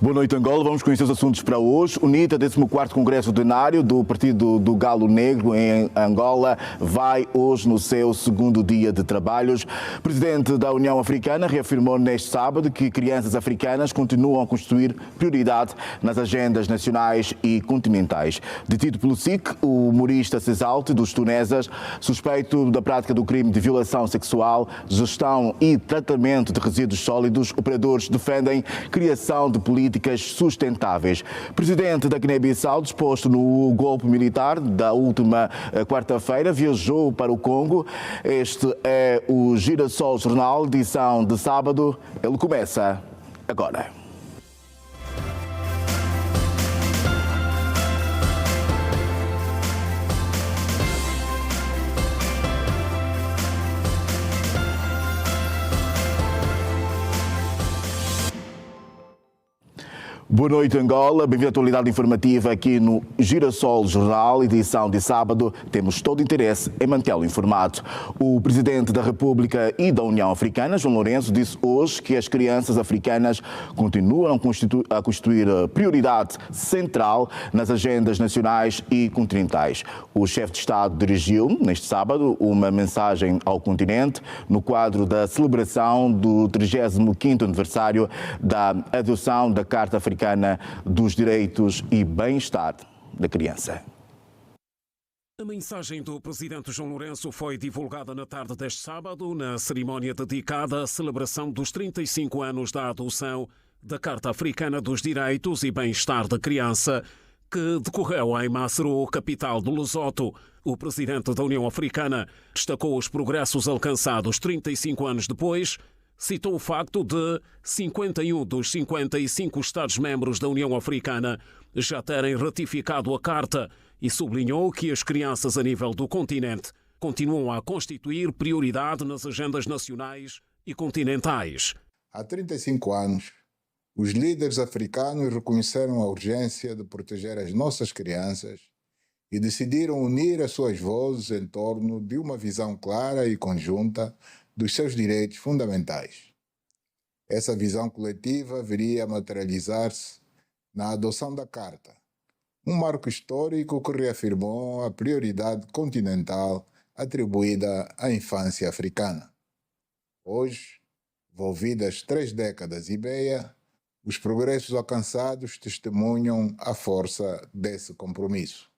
Boa noite, Angola. Vamos conhecer os assuntos para hoje. UNITA, 14º Congresso Ordinário do Partido do Galo Negro em Angola, vai hoje no seu segundo dia de trabalhos. O presidente da União Africana reafirmou neste sábado que crianças africanas continuam a constituir prioridade nas agendas nacionais e continentais. Detido pelo SIC, o humorista Cesalte dos Tunesas, suspeito da prática do crime de violação sexual, gestão e tratamento de resíduos sólidos, operadores defendem criação de políticas sustentáveis. Presidente da Guiné-Bissau, disposto no golpe militar da última quarta-feira, viajou para o Congo. Este é o Girassol Jornal, edição de sábado. Ele começa agora. Boa noite, Angola. Bem-vindo à atualidade informativa aqui no Girassol Jornal, edição de sábado. Temos todo o interesse em mantê-lo informado. O Presidente da República e da União Africana, João Lourenço, disse hoje que as crianças africanas continuam a constituir prioridade central nas agendas nacionais e continentais. O chefe de Estado dirigiu, neste sábado, uma mensagem ao continente no quadro da celebração do 35º aniversário da adoção da Carta Africana dos Direitos e Bem-Estar da Criança. A mensagem do presidente João Lourenço foi divulgada na tarde deste sábado, na cerimónia dedicada à celebração dos 35 anos da adoção da Carta Africana dos Direitos e Bem-Estar da Criança, que decorreu em Maseru, capital do Lesoto. O presidente da União Africana destacou os progressos alcançados 35 anos depois. Citou o facto de 51 dos 55 Estados-membros da União Africana já terem ratificado a Carta e sublinhou que as crianças a nível do continente continuam a constituir prioridade nas agendas nacionais e continentais. Há 35 anos, os líderes africanos reconheceram a urgência de proteger as nossas crianças e decidiram unir as suas vozes em torno de uma visão clara e conjunta dos seus direitos fundamentais. Essa visão coletiva viria a materializar-se na adoção da Carta, um marco histórico que reafirmou a prioridade continental atribuída à infância africana. Hoje, envolvidas 3 décadas e meia, os progressos alcançados testemunham a força desse compromisso.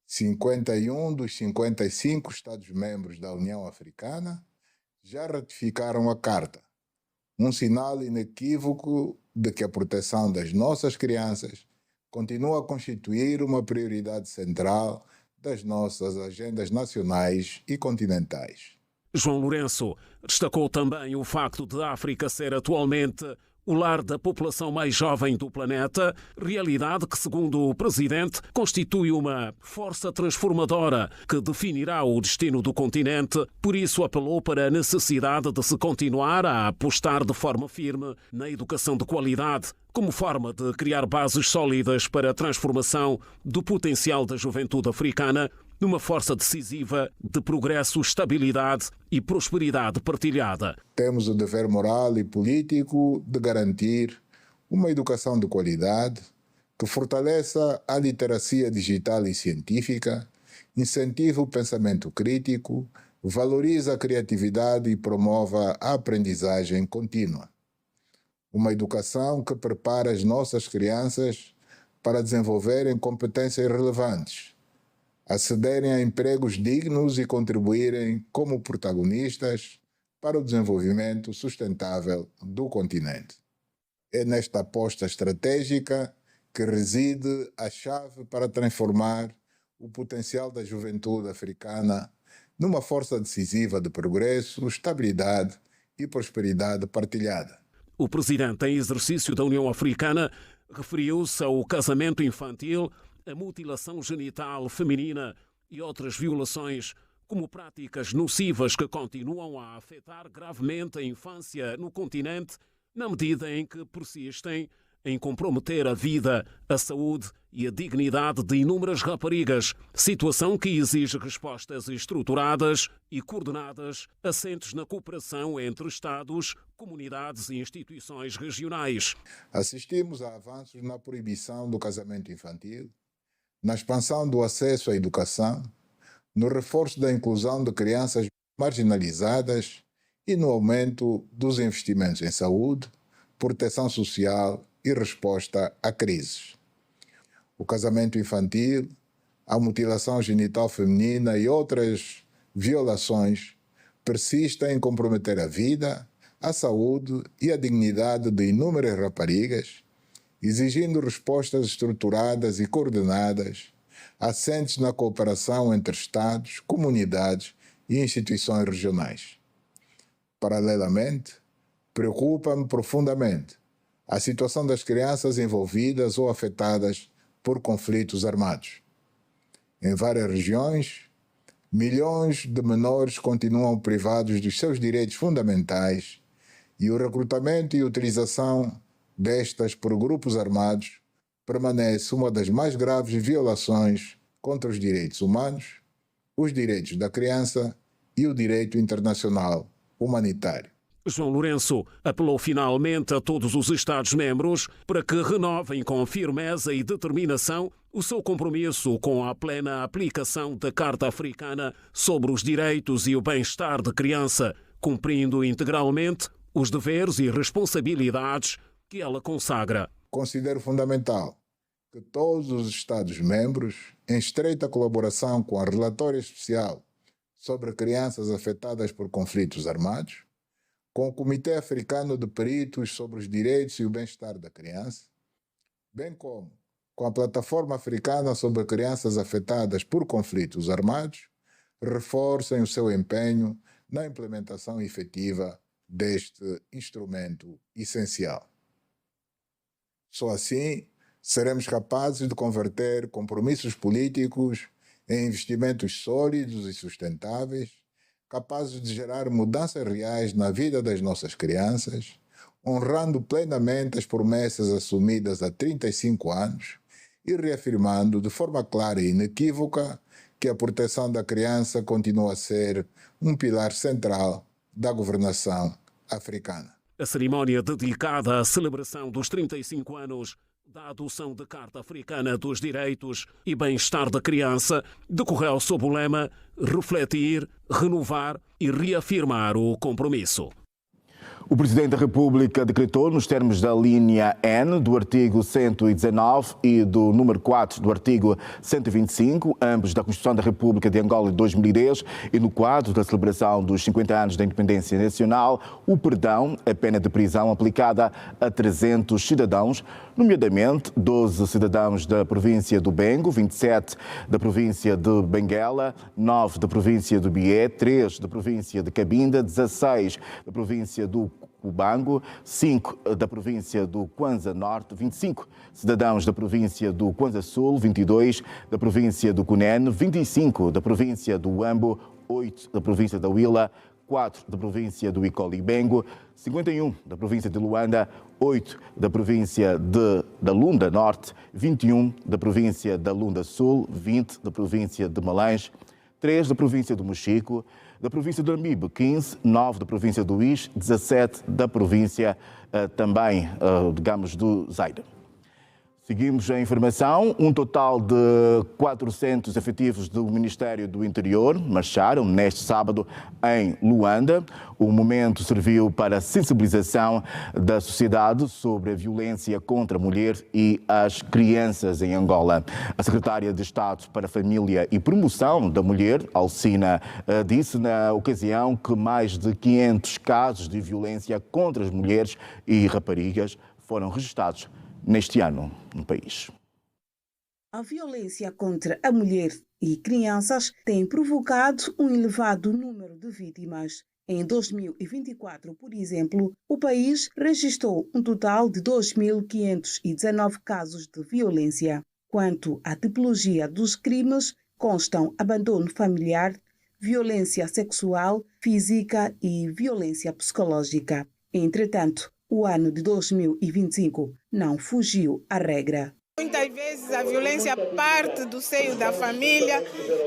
51 dos 55 Estados-membros da União Africana já ratificaram a Carta, um sinal inequívoco de que a proteção das nossas crianças continua a constituir uma prioridade central das nossas agendas nacionais e continentais. João Lourenço destacou também o facto de a África ser atualmente o lar da população mais jovem do planeta, realidade que, segundo o presidente, constitui uma força transformadora que definirá o destino do continente. Por isso, apelou para a necessidade de se continuar a apostar de forma firme na educação de qualidade, como forma de criar bases sólidas para a transformação do potencial da juventude africana numa força decisiva de progresso, estabilidade e prosperidade partilhada. Temos o dever moral e político de garantir uma educação de qualidade que fortaleça a literacia digital e científica, incentive o pensamento crítico, valorize a criatividade e promova a aprendizagem contínua. Uma educação que prepara as nossas crianças para desenvolverem competências relevantes, acederem a empregos dignos e contribuírem como protagonistas para o desenvolvimento sustentável do continente. É nesta aposta estratégica que reside a chave para transformar o potencial da juventude africana numa força decisiva de progresso, estabilidade e prosperidade partilhada. O presidente em exercício da União Africana referiu-se ao casamento infantil, a mutilação genital feminina e outras violações como práticas nocivas que continuam a afetar gravemente a infância no continente, na medida em que persistem em comprometer a vida, a saúde e a dignidade de inúmeras raparigas, situação que exige respostas estruturadas e coordenadas, assentes na cooperação entre Estados, comunidades e instituições regionais. Assistimos a avanços na proibição do casamento infantil, na expansão do acesso à educação, no reforço da inclusão de crianças marginalizadas e no aumento dos investimentos em saúde, proteção social e resposta a crises. O casamento infantil, a mutilação genital feminina e outras violações persistem em comprometer a vida, a saúde e a dignidade de inúmeras raparigas, exigindo respostas estruturadas e coordenadas, assentes na cooperação entre Estados, comunidades e instituições regionais. Paralelamente, preocupa-me profundamente a situação das crianças envolvidas ou afetadas por conflitos armados. Em várias regiões, milhões de menores continuam privados dos seus direitos fundamentais e o recrutamento e utilização destas por grupos armados permanece uma das mais graves violações contra os direitos humanos, os direitos da criança e o direito internacional humanitário. João Lourenço apelou finalmente a todos os Estados-membros para que renovem com firmeza e determinação o seu compromisso com a plena aplicação da Carta Africana sobre os Direitos e o Bem-Estar da Criança, cumprindo integralmente os deveres e responsabilidades que ela consagra. Considero fundamental que todos os Estados-membros, em estreita colaboração com a Relatória Especial sobre crianças afetadas por conflitos armados, com o Comitê Africano de Peritos sobre os Direitos e o Bem-Estar da Criança, bem como com a Plataforma Africana sobre Crianças Afetadas por Conflitos Armados, reforcem o seu empenho na implementação efetiva deste instrumento essencial. Só assim seremos capazes de converter compromissos políticos em investimentos sólidos e sustentáveis, capazes de gerar mudanças reais na vida das nossas crianças, honrando plenamente as promessas assumidas há 35 anos e reafirmando de forma clara e inequívoca que a proteção da criança continua a ser um pilar central da governação africana. A cerimónia dedicada à celebração dos 35 anos da adoção da Carta Africana dos Direitos e Bem-Estar da Criança decorreu sob o lema refletir, renovar e reafirmar o compromisso. O Presidente da República decretou, nos termos da linha N do artigo 119 e do número 4 do artigo 125, ambos da Constituição da República de Angola de 2010, e no quadro da celebração dos 50 anos da independência nacional, o perdão, a pena de prisão aplicada a 300 cidadãos, nomeadamente 12 cidadãos da província do Bengo, 27 da província de Benguela, 9 da província do Bié, 3 da província de Cabinda, 16 da província do Cubango, 5 da província do Kwanza Norte, 25 cidadãos da província do Kwanza Sul, 22 da província do Cunene, 25 da província do Uambo, 8 da província da Huila, 4 da província do Icolibengo, 51 da província de Luanda, 8 da província da Lunda Norte, 21 da província da Lunda Sul, 20 da província de Malange, 3 da província do Mochico, da província do Amibe, 15, 9 da província do Ix, 17 da província também, digamos, do Zaire. Seguimos a informação. Um total de 400 efetivos do Ministério do Interior marcharam neste sábado em Luanda. O momento serviu para a sensibilização da sociedade sobre a violência contra a mulher e as crianças em Angola. A secretária de Estado para a Família e Promoção da Mulher, Alcina, disse na ocasião que mais de 500 casos de violência contra as mulheres e raparigas foram registrados neste ano no país. A violência contra a mulher e crianças tem provocado um elevado número de vítimas. Em 2024, por exemplo, o país registrou um total de 2.519 casos de violência. Quanto à tipologia dos crimes, constam abandono familiar, violência sexual, física e violência psicológica. Entretanto, o ano de 2025 não fugiu à regra. Muitas vezes a violência parte do seio da família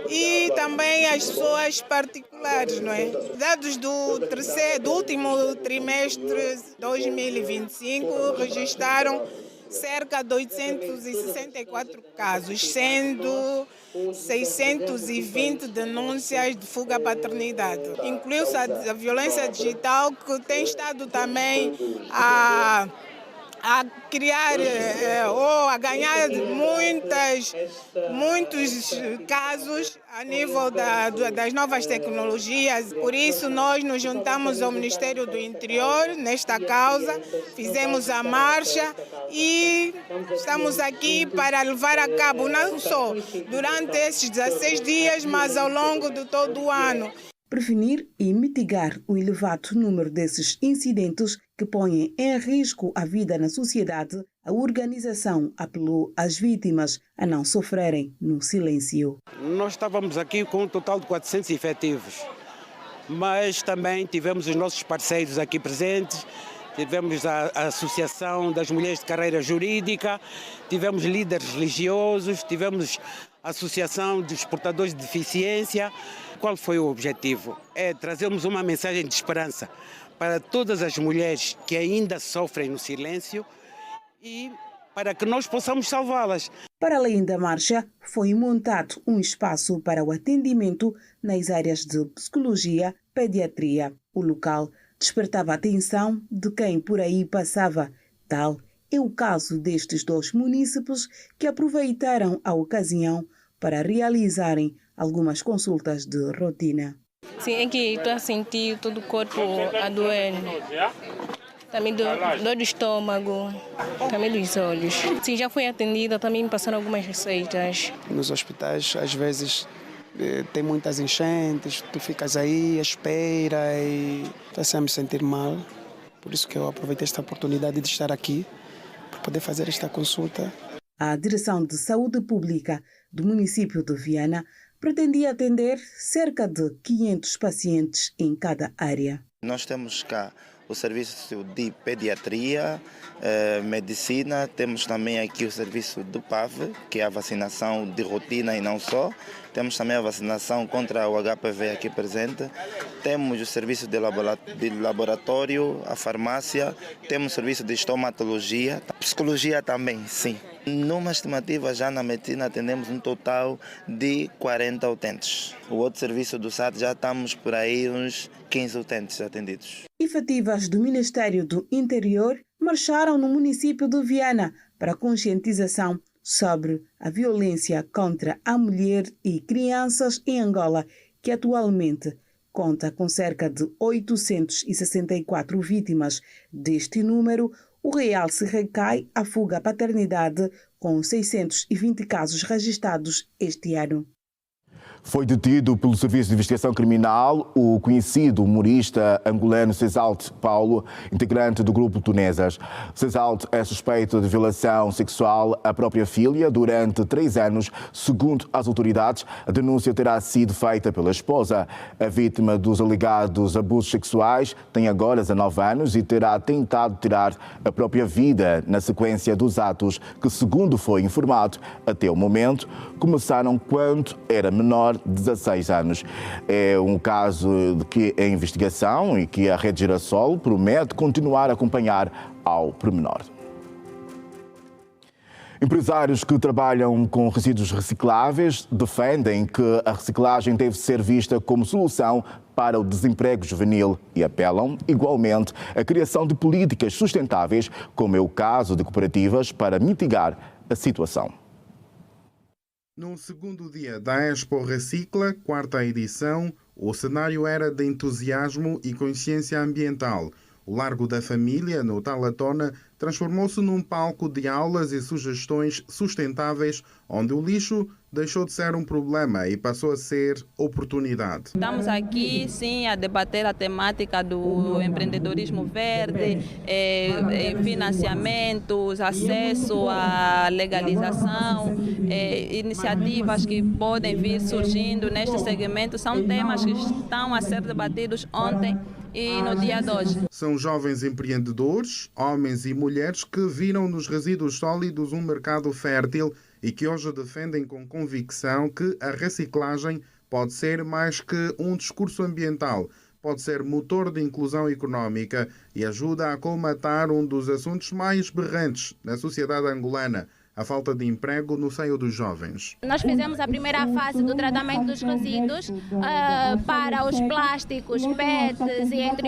e também as pessoas particulares, não é? Dados do último trimestre de 2025 registraram cerca de 864 casos, sendo 620 denúncias de fuga à paternidade. Incluiu-se a violência digital, que tem estado também a criar ou a ganhar muitos casos a nível das novas tecnologias. Por isso, nós nos juntamos ao Ministério do Interior nesta causa, fizemos a marcha e estamos aqui para levar a cabo, não só durante esses 16 dias, mas ao longo de todo o ano. Prevenir e mitigar o elevado número desses incidentes que põem em risco a vida na sociedade, a organização apelou às vítimas a não sofrerem no silêncio. Nós estávamos aqui com um total de 400 efetivos, mas também tivemos os nossos parceiros aqui presentes, tivemos a Associação das Mulheres de Carreira Jurídica, tivemos líderes religiosos, tivemos a Associação dos Portadores de Deficiência. Qual foi o objetivo? É trazermos uma mensagem de esperança para todas as mulheres que ainda sofrem no silêncio e para que nós possamos salvá-las. Para além da marcha, foi montado um espaço para o atendimento nas áreas de psicologia, pediatria. O local despertava a atenção de quem por aí passava. Tal é o caso destes 2 munícipes que aproveitaram a ocasião para realizarem algumas consultas de rotina. Sim, é que estou a sentir todo o corpo a doer. Também dor do estômago, também dos olhos. Sim, já fui atendida, também me passaram algumas receitas. Nos hospitais, às vezes, tem muitas enchentes, tu ficas aí à espera e estás a me sentir mal. Por isso que eu aproveitei esta oportunidade de estar aqui, para poder fazer esta consulta. A Direção de Saúde Pública do município de Viana pretendia atender cerca de 500 pacientes em cada área. Nós temos cá o serviço de pediatria, medicina, temos também aqui o serviço do PAV, que é a vacinação de rotina e não só. Temos também a vacinação contra o HPV aqui presente. Temos o serviço de laboratório, a farmácia, temos o serviço de estomatologia, psicologia também, sim. Numa estimativa, já na medicina, atendemos um total de 40 utentes. O outro serviço do SAT já estamos por aí uns 15 utentes atendidos. Efetivas do Ministério do Interior marcharam no município de Viana para conscientização sobre a violência contra a mulher e crianças em Angola, que atualmente conta com cerca de 864 vítimas. Deste número, o realce recai à fuga à paternidade, com 620 casos registrados este ano. Foi detido pelo Serviço de Investigação Criminal o conhecido humorista angolano Cesalte Paulo, integrante do grupo Tunesas. Cesalte é suspeito de violação sexual à própria filha durante 3 anos. Segundo as autoridades, a denúncia terá sido feita pela esposa. A vítima dos alegados abusos sexuais tem agora 19 anos e terá tentado tirar a própria vida na sequência dos atos que, segundo foi informado, até o momento, começaram quando era menor, 16 anos. É um caso que é investigação e que a Rede Girassol promete continuar a acompanhar ao pormenor. Empresários que trabalham com resíduos recicláveis defendem que a reciclagem deve ser vista como solução para o desemprego juvenil e apelam, igualmente, à criação de políticas sustentáveis, como é o caso de cooperativas, para mitigar a situação. No segundo dia da Expo Recicla, 4ª edição, o cenário era de entusiasmo e consciência ambiental. O Largo da Família, no Talatona, transformou-se num palco de aulas e sugestões sustentáveis, onde o lixo deixou de ser um problema e passou a ser oportunidade. Estamos aqui, sim, a debater a temática do empreendedorismo verde, financiamentos, acesso à legalização, iniciativas que podem vir surgindo neste segmento. São temas que estão a ser debatidos ontem e no dia de hoje. São jovens empreendedores, homens e mulheres que viram nos resíduos sólidos um mercado fértil e que hoje defendem com convicção que a reciclagem pode ser mais que um discurso ambiental, pode ser motor de inclusão económica e ajuda a colmatar um dos assuntos mais berrantes na sociedade angolana, a falta de emprego no seio dos jovens. Nós fizemos a primeira fase do tratamento dos resíduos para os plásticos, PETs e entre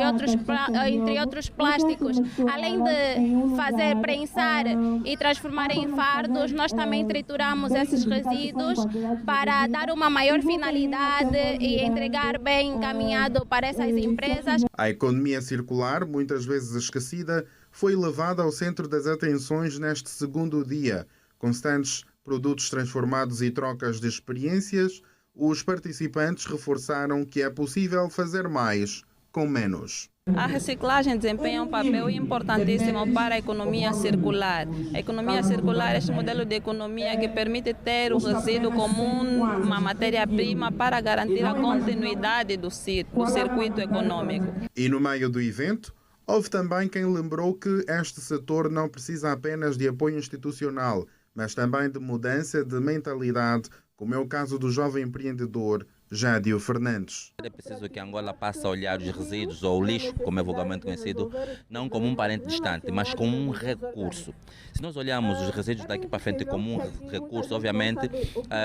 outros plásticos. Além de fazer prensar e transformar em fardos, nós também trituramos esses resíduos para dar uma maior finalidade e entregar bem encaminhado para essas empresas. A economia circular, muitas vezes esquecida, foi levada ao centro das atenções neste segundo dia. Constantes produtos transformados e trocas de experiências, os participantes reforçaram que é possível fazer mais com menos. A reciclagem desempenha um papel importantíssimo para a economia circular. A economia circular é este modelo de economia que permite ter o resíduo como uma matéria-prima para garantir a continuidade do circuito econômico. E no meio do evento, houve também quem lembrou que este setor não precisa apenas de apoio institucional, mas também de mudança de mentalidade, como é o caso do jovem empreendedor Jádio Fernandes. É preciso que Angola passe a olhar os resíduos ou o lixo, como é vulgarmente conhecido, não como um parente distante, mas como um recurso. Se nós olharmos os resíduos daqui para frente como um recurso, obviamente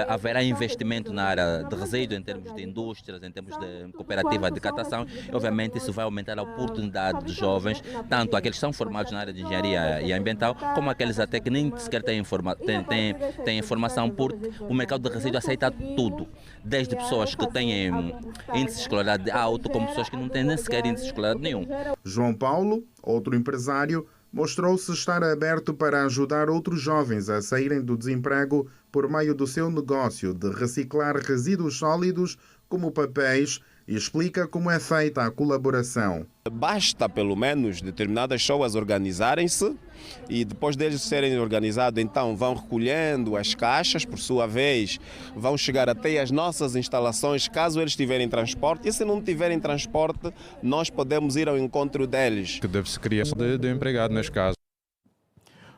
haverá investimento na área de resíduos, em termos de indústrias, em termos de cooperativa de catação, e obviamente isso vai aumentar a oportunidade dos jovens, tanto aqueles que são formados na área de engenharia e ambiental, como aqueles até que nem sequer têm informação, porque o mercado de resíduos aceita tudo, desde pessoas que têm índice de escolaridade alto, como pessoas que não têm nem sequer índice de escolaridade nenhum. João Paulo, outro empresário, mostrou-se estar aberto para ajudar outros jovens a saírem do desemprego por meio do seu negócio de reciclar resíduos sólidos como papéis e explica como é feita a colaboração. Basta pelo menos determinadas pessoas organizarem-se e depois deles serem organizados, então vão recolhendo as caixas, por sua vez vão chegar até as nossas instalações caso eles tiverem transporte, e se não tiverem transporte nós podemos ir ao encontro deles. Que deve-se criar de empregado neste caso.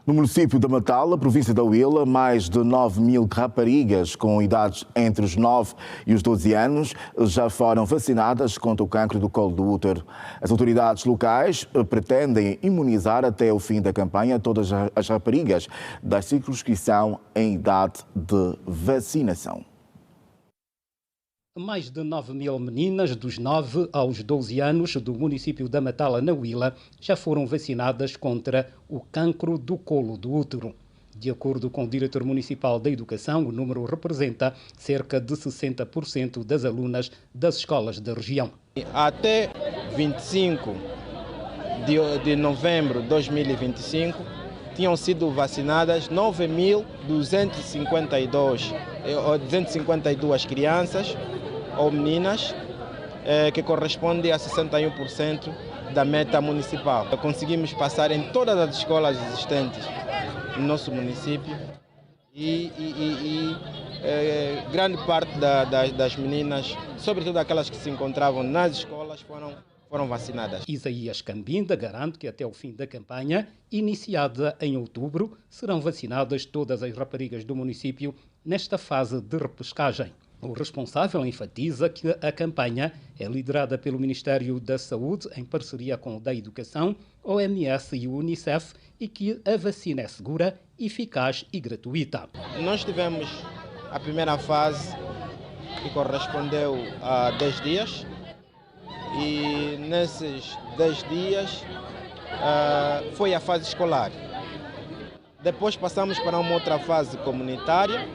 No município da Matala, província da Huila, mais de 9.000 raparigas com idades entre os 9 e os 12 anos já foram vacinadas contra o cancro do colo do útero. As autoridades locais pretendem imunizar até o fim da campanha todas as raparigas da circunscrição em idade de vacinação. Mais de 9.000 meninas dos 9 aos 12 anos do município da Matala, na Huila, já foram vacinadas contra o cancro do colo do útero. De acordo com o diretor municipal da Educação, o número representa cerca de 60% das alunas das escolas da região. Até 25 de novembro de 2025, tinham sido vacinadas 9.252 crianças ou meninas, que corresponde a 61% da meta municipal. Conseguimos passar em todas as escolas existentes no nosso município e grande parte das meninas, sobretudo aquelas que se encontravam nas escolas, foram vacinadas. Isaías Cambinda garante que até o fim da campanha, iniciada em outubro, serão vacinadas todas as raparigas do município nesta fase de repescagem. O responsável enfatiza que a campanha é liderada pelo Ministério da Saúde em parceria com o da Educação, OMS e o Unicef e que a vacina é segura, eficaz e gratuita. Nós tivemos a primeira fase que correspondeu a 10 dias e nesses 10 dias foi a fase escolar. Depois passamos para uma outra fase comunitária.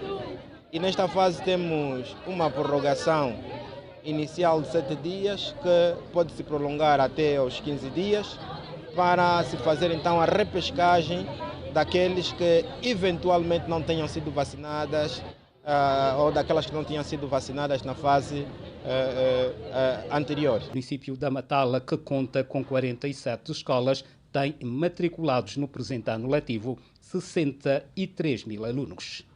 E nesta fase temos uma prorrogação inicial de 7 dias, que pode se prolongar até aos 15 dias, para se fazer então a repescagem daqueles que eventualmente não tenham sido vacinadas ou daquelas que não tinham sido vacinadas na fase anterior. O município da Matala, que conta com 47 escolas, tem matriculados no presente ano letivo 63.000 alunos.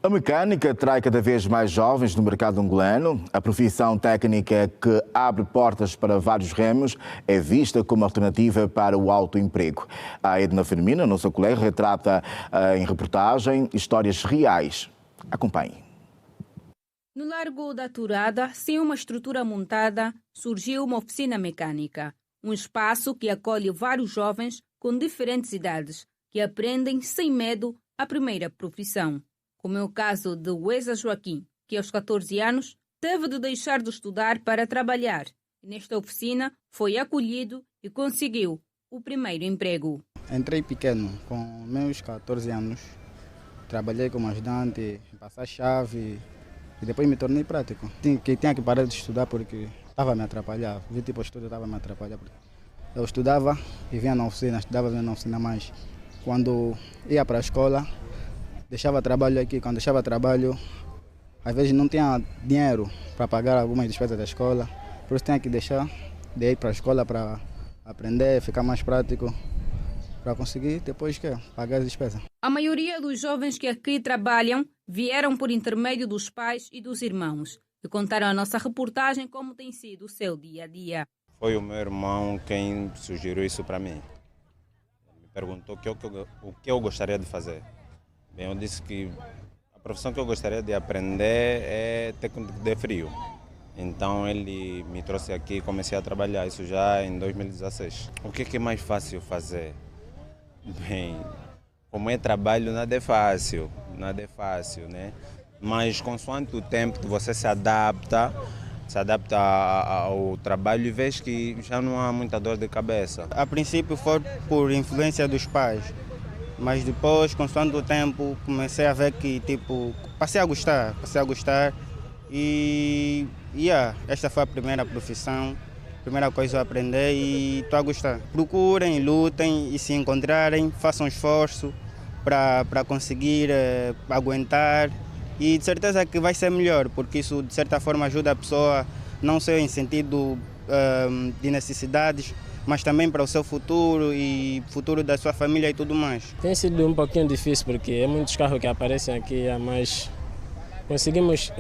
A mecânica atrai cada vez mais jovens no mercado angolano. A profissão técnica que abre portas para vários ramos é vista como alternativa para o autoemprego. A Edna Firmina, nossa colega, retrata em reportagem histórias reais. Acompanhe. No Largo da Turada, sem uma estrutura montada, surgiu uma oficina mecânica. Um espaço que acolhe vários jovens com diferentes idades, que aprendem sem medo a primeira profissão. Como é o caso de Wesa Joaquim, que aos 14 anos teve de deixar de estudar para trabalhar. E nesta oficina foi acolhido e conseguiu o primeiro emprego. Entrei pequeno, com meus 14 anos. Trabalhei como ajudante, passar chave e depois me tornei prático. Tinha que parar de estudar porque estava a me atrapalhar. Vi tipo estudo estava a me atrapalhar. Eu estudava e vinha na oficina, estudava e vinha na oficina, mas quando ia para a escola, deixava trabalho aqui. Quando deixava trabalho, às vezes não tinha dinheiro para pagar algumas despesas da escola. Por isso tinha que deixar de ir para a escola para aprender, ficar mais prático, para conseguir depois pagar as despesas. A maioria dos jovens que aqui trabalham vieram por intermédio dos pais e dos irmãos e contaram à nossa reportagem como tem sido o seu dia a dia. Foi o meu irmão quem sugeriu isso para mim. Me perguntou o que eu gostaria de fazer. Bem, eu disse que a profissão que eu gostaria de aprender é técnico de frio. Então ele me trouxe aqui e comecei a trabalhar, isso já em 2016. O que é mais fácil fazer? Bem, como é trabalho, nada é fácil, né? Mas consoante o tempo que você se adapta ao trabalho e vês que já não há muita dor de cabeça. A princípio foi por influência dos pais, mas depois, consoante o tempo, comecei a ver que, passei a gostar e esta foi a primeira profissão, a primeira coisa a aprender e estou a gostar. Procurem, lutem e se encontrarem, façam esforço para conseguir aguentar e de certeza que vai ser melhor, porque isso de certa forma ajuda a pessoa não só em sentido de necessidades, mas também para o seu futuro e futuro da sua família e tudo mais. Tem sido um pouquinho difícil porque é muitos carros que aparecem aqui, mas conseguimos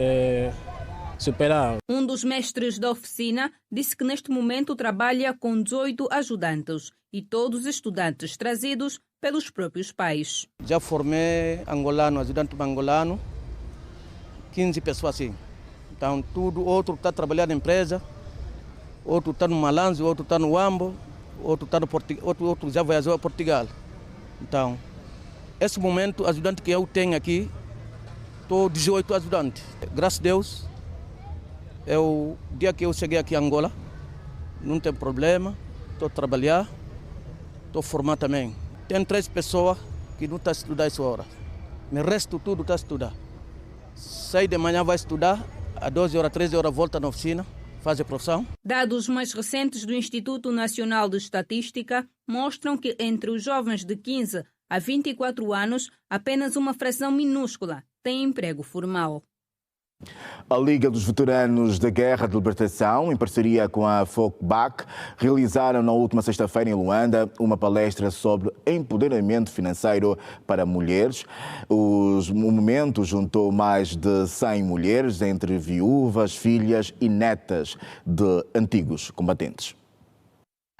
superar. Um dos mestres da oficina disse que neste momento trabalha com 18 ajudantes e todos estudantes trazidos pelos próprios pais. Já formei angolano, ajudante angolano, 15 pessoas assim. Então, outro está trabalhando na empresa, outro está no Malanze, outro está no Ambo, outro está no outro já viajou a Portugal. Então, esse momento, ajudante que eu tenho aqui, estou 18 ajudantes. Graças a Deus, o dia que eu cheguei aqui em Angola, não tem problema, estou a trabalhar, estou a formar também. Tem 3 pessoas que não estão a estudar essa hora. O resto tudo está a estudar. Sai de manhã, vai estudar, às 12 horas, 13 horas volta na oficina, faz a profissão. Dados mais recentes do Instituto Nacional de Estatística mostram que entre os jovens de 15 a 24 anos, apenas uma fração minúscula tem emprego formal. A Liga dos Veteranos da Guerra de Libertação, em parceria com a FOCBAC, realizaram na última sexta-feira em Luanda uma palestra sobre empoderamento financeiro para mulheres. O momento juntou mais de 100 mulheres, entre viúvas, filhas e netas de antigos combatentes.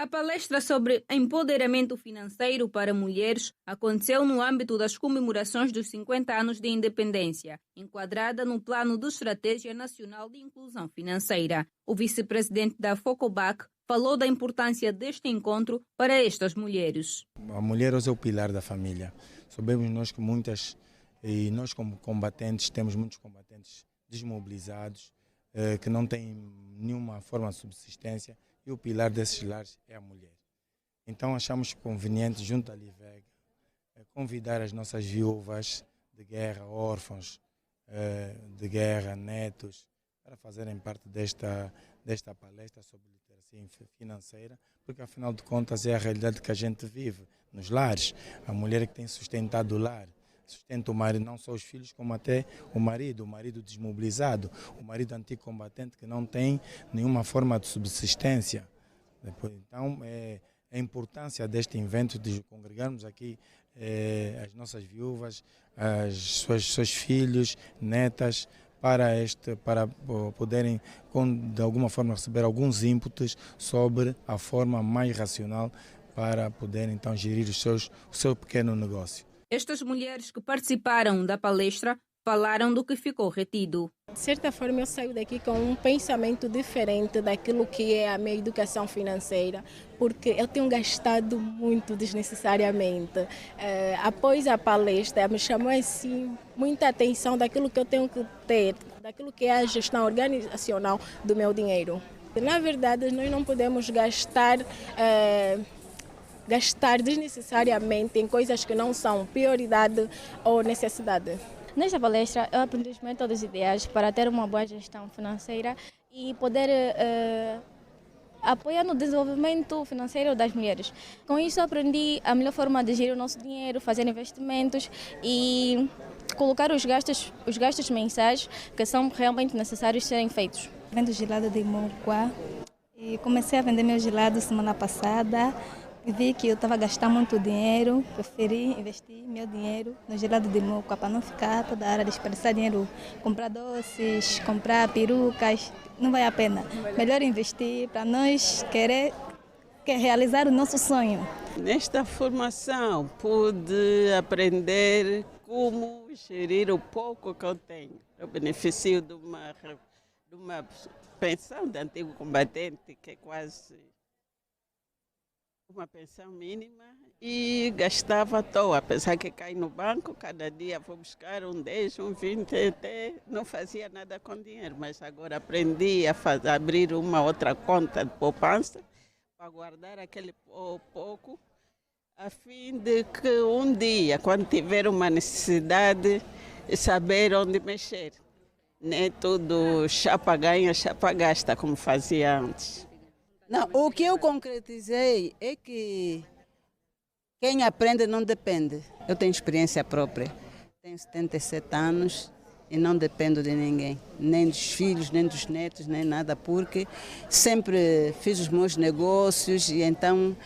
A palestra sobre empoderamento financeiro para mulheres aconteceu no âmbito das comemorações dos 50 anos de independência, enquadrada no Plano de Estratégia Nacional de Inclusão Financeira. O vice-presidente da FOCOBAC falou da importância deste encontro para estas mulheres. A mulher é o pilar da família. Sabemos nós que e nós como combatentes, temos muitos combatentes desmobilizados, que não têm nenhuma forma de subsistência. E o pilar desses lares é a mulher. Então achamos conveniente, junto à LIVEG, convidar as nossas viúvas de guerra, órfãos de guerra, netos, para fazerem parte desta palestra sobre literacia financeira, porque afinal de contas é a realidade que a gente vive nos lares. A mulher que tem sustentado o lar, sustenta o marido, não só os filhos, como até o marido desmobilizado, o marido antigo combatente que não tem nenhuma forma de subsistência. Então, a importância deste evento, de congregarmos aqui as nossas viúvas, os seus filhos, netas, para poderem, de alguma forma, receber alguns inputs sobre a forma mais racional para poderem, então, gerir o seu pequeno negócio. Estas mulheres que participaram da palestra falaram do que ficou retido. De certa forma, eu saio daqui com um pensamento diferente daquilo que é a minha educação financeira, porque eu tenho gastado muito desnecessariamente. Após a palestra, me chamou assim muita atenção daquilo que eu tenho que ter, daquilo que é a gestão organizacional do meu dinheiro. Na verdade, nós não podemos gastar desnecessariamente em coisas que não são prioridade ou necessidade. Nesta palestra, eu aprendi os métodos ideais para ter uma boa gestão financeira e poder apoiar no desenvolvimento financeiro das mulheres. Com isso, aprendi a melhor forma de gerir o nosso dinheiro, fazer investimentos e colocar os gastos mensais que são realmente necessários serem feitos. Vendo gelado de Moquá e comecei a vender meu gelado semana passada. Vi que eu estava gastando muito dinheiro, preferi investir meu dinheiro no gelado de Moquá para não ficar toda hora desperdiçar dinheiro, comprar doces, comprar perucas, não vale a pena. Melhor investir para nós querer realizar o nosso sonho. Nesta formação pude aprender como gerir o pouco que eu tenho. Eu beneficio de uma pensão de antigo combatente, que é quase uma pensão mínima, e gastava à toa, apesar que cai no banco, cada dia vou buscar 10, 20, até não fazia nada com dinheiro, mas agora aprendi a abrir uma outra conta de poupança para guardar aquele pouco, a fim de que um dia, quando tiver uma necessidade, saber onde mexer. Nem tudo chapa ganha, chapa gasta, como fazia antes. Não, o que eu concretizei é que quem aprende não depende. Eu tenho experiência própria. Tenho 77 anos e não dependo de ninguém. Nem dos filhos, nem dos netos, nem nada, porque sempre fiz os meus negócios e então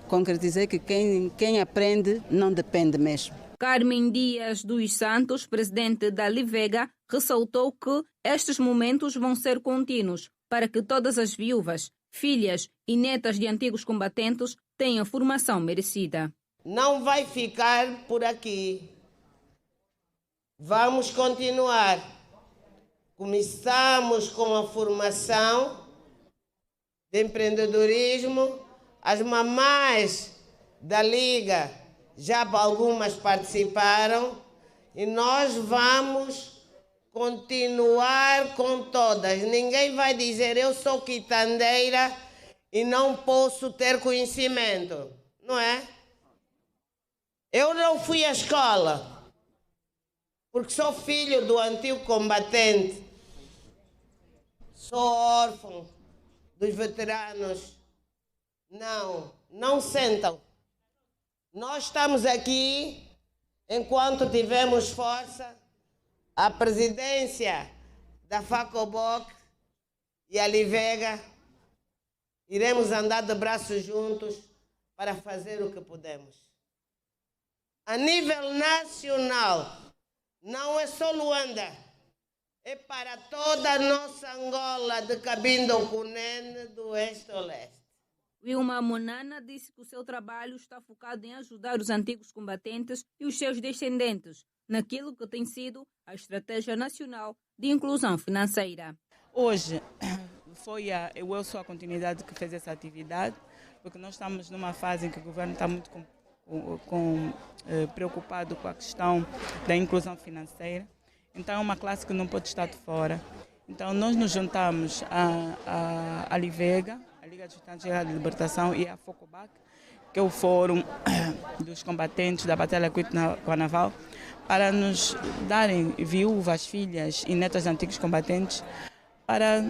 concretizei que quem aprende não depende mesmo. Carmen Dias dos Santos, presidente da Livega, ressaltou que estes momentos vão ser contínuos para que todas as viúvas, filhas e netas de antigos combatentes tenham formação merecida. Não vai ficar por aqui. Vamos continuar. Começamos com a formação de empreendedorismo. As mamães da Liga, já algumas participaram, e nós vamos continuar com todas. Ninguém vai dizer eu sou quitandeira e não posso ter conhecimento, não é? Eu não fui à escola porque sou filho do antigo combatente, sou órfão dos veteranos. Não sentam. Nós estamos aqui enquanto tivermos força. A presidência da FACOBOC e a Livega, iremos andar de braços juntos para fazer o que podemos. A nível nacional, não é só Luanda, é para toda a nossa Angola, de Cabinda, Cunene, do oeste ao leste. Wilma Monana disse que o seu trabalho está focado em ajudar os antigos combatentes e os seus descendentes naquilo que tem sido a Estratégia Nacional de Inclusão Financeira. Hoje eu sou a continuidade que fez essa atividade, porque nós estamos numa fase em que o governo está muito preocupado com a questão da inclusão financeira. Então é uma classe que não pode estar de fora. Então nós nos juntamos à Livega, a Liga dos Estrangeiros de Libertação, e a FOCOBAC, que é o Fórum dos Combatentes da Batalha Cuitanaval, para nos darem viúvas, filhas e netas de antigos combatentes, para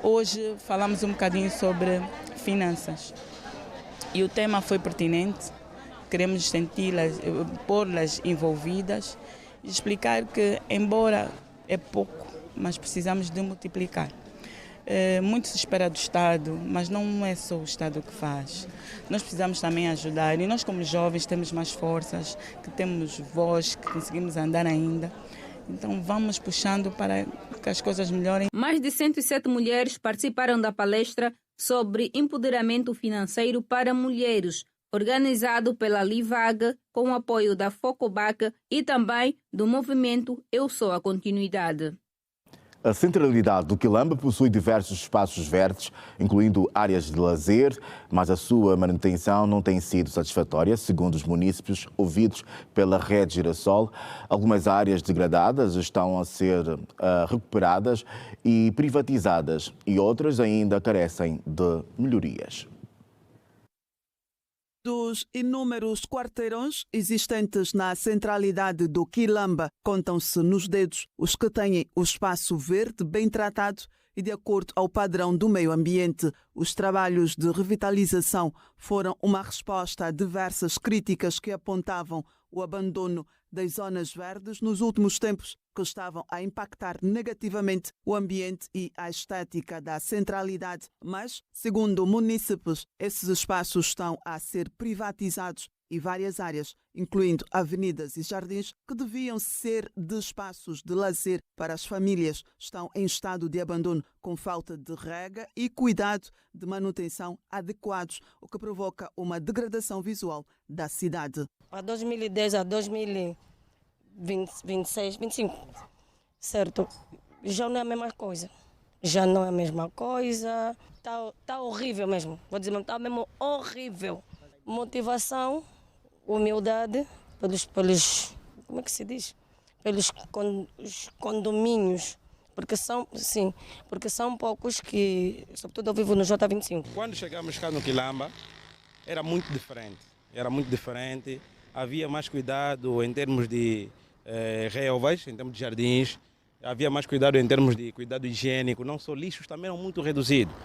hoje falarmos um bocadinho sobre finanças. E o tema foi pertinente, queremos senti-las, pô-las envolvidas e explicar que, embora é pouco, mas precisamos de multiplicar. Muito se espera do Estado, mas não é só o Estado que faz. Nós precisamos também ajudar e nós como jovens temos mais forças, que temos voz, que conseguimos andar ainda. Então vamos puxando para que as coisas melhorem. Mais de 107 mulheres participaram da palestra sobre empoderamento financeiro para mulheres, organizado pela Livag, com o apoio da Focobac e também do movimento Eu Sou a Continuidade. A centralidade do Quilamba possui diversos espaços verdes, incluindo áreas de lazer, mas a sua manutenção não tem sido satisfatória, segundo os munícipes ouvidos pela Rede Girassol. Algumas áreas degradadas estão a ser recuperadas e privatizadas e outras ainda carecem de melhorias. Dos inúmeros quarteirões existentes na centralidade do Quilamba, contam-se nos dedos os que têm o espaço verde bem tratado e de acordo ao padrão do meio ambiente. Os trabalhos de revitalização foram uma resposta a diversas críticas que apontavam o abandono das zonas verdes nos últimos tempos, que estavam a impactar negativamente o ambiente e a estética da centralidade. Mas, segundo munícipes, esses espaços estão a ser privatizados e várias áreas, incluindo avenidas e jardins, que deviam ser de espaços de lazer para as famílias, estão em estado de abandono, com falta de rega e cuidado de manutenção adequados, o que provoca uma degradação visual da cidade. A 2010 a 2026, 25, certo? Já não é a mesma coisa. Já não é a mesma coisa. Tá horrível mesmo. Vou dizer mesmo, tá mesmo horrível. Motivação, humildade pelos como é que se diz? Pelos condomínios. Porque são poucos que, sobretudo eu vivo no J25. Quando chegamos cá no Quilamba, era muito diferente. Havia mais cuidado em termos de relvas, em termos de jardins. Havia mais cuidado em termos de cuidado higiênico. Não só lixos, também eram muito reduzidos.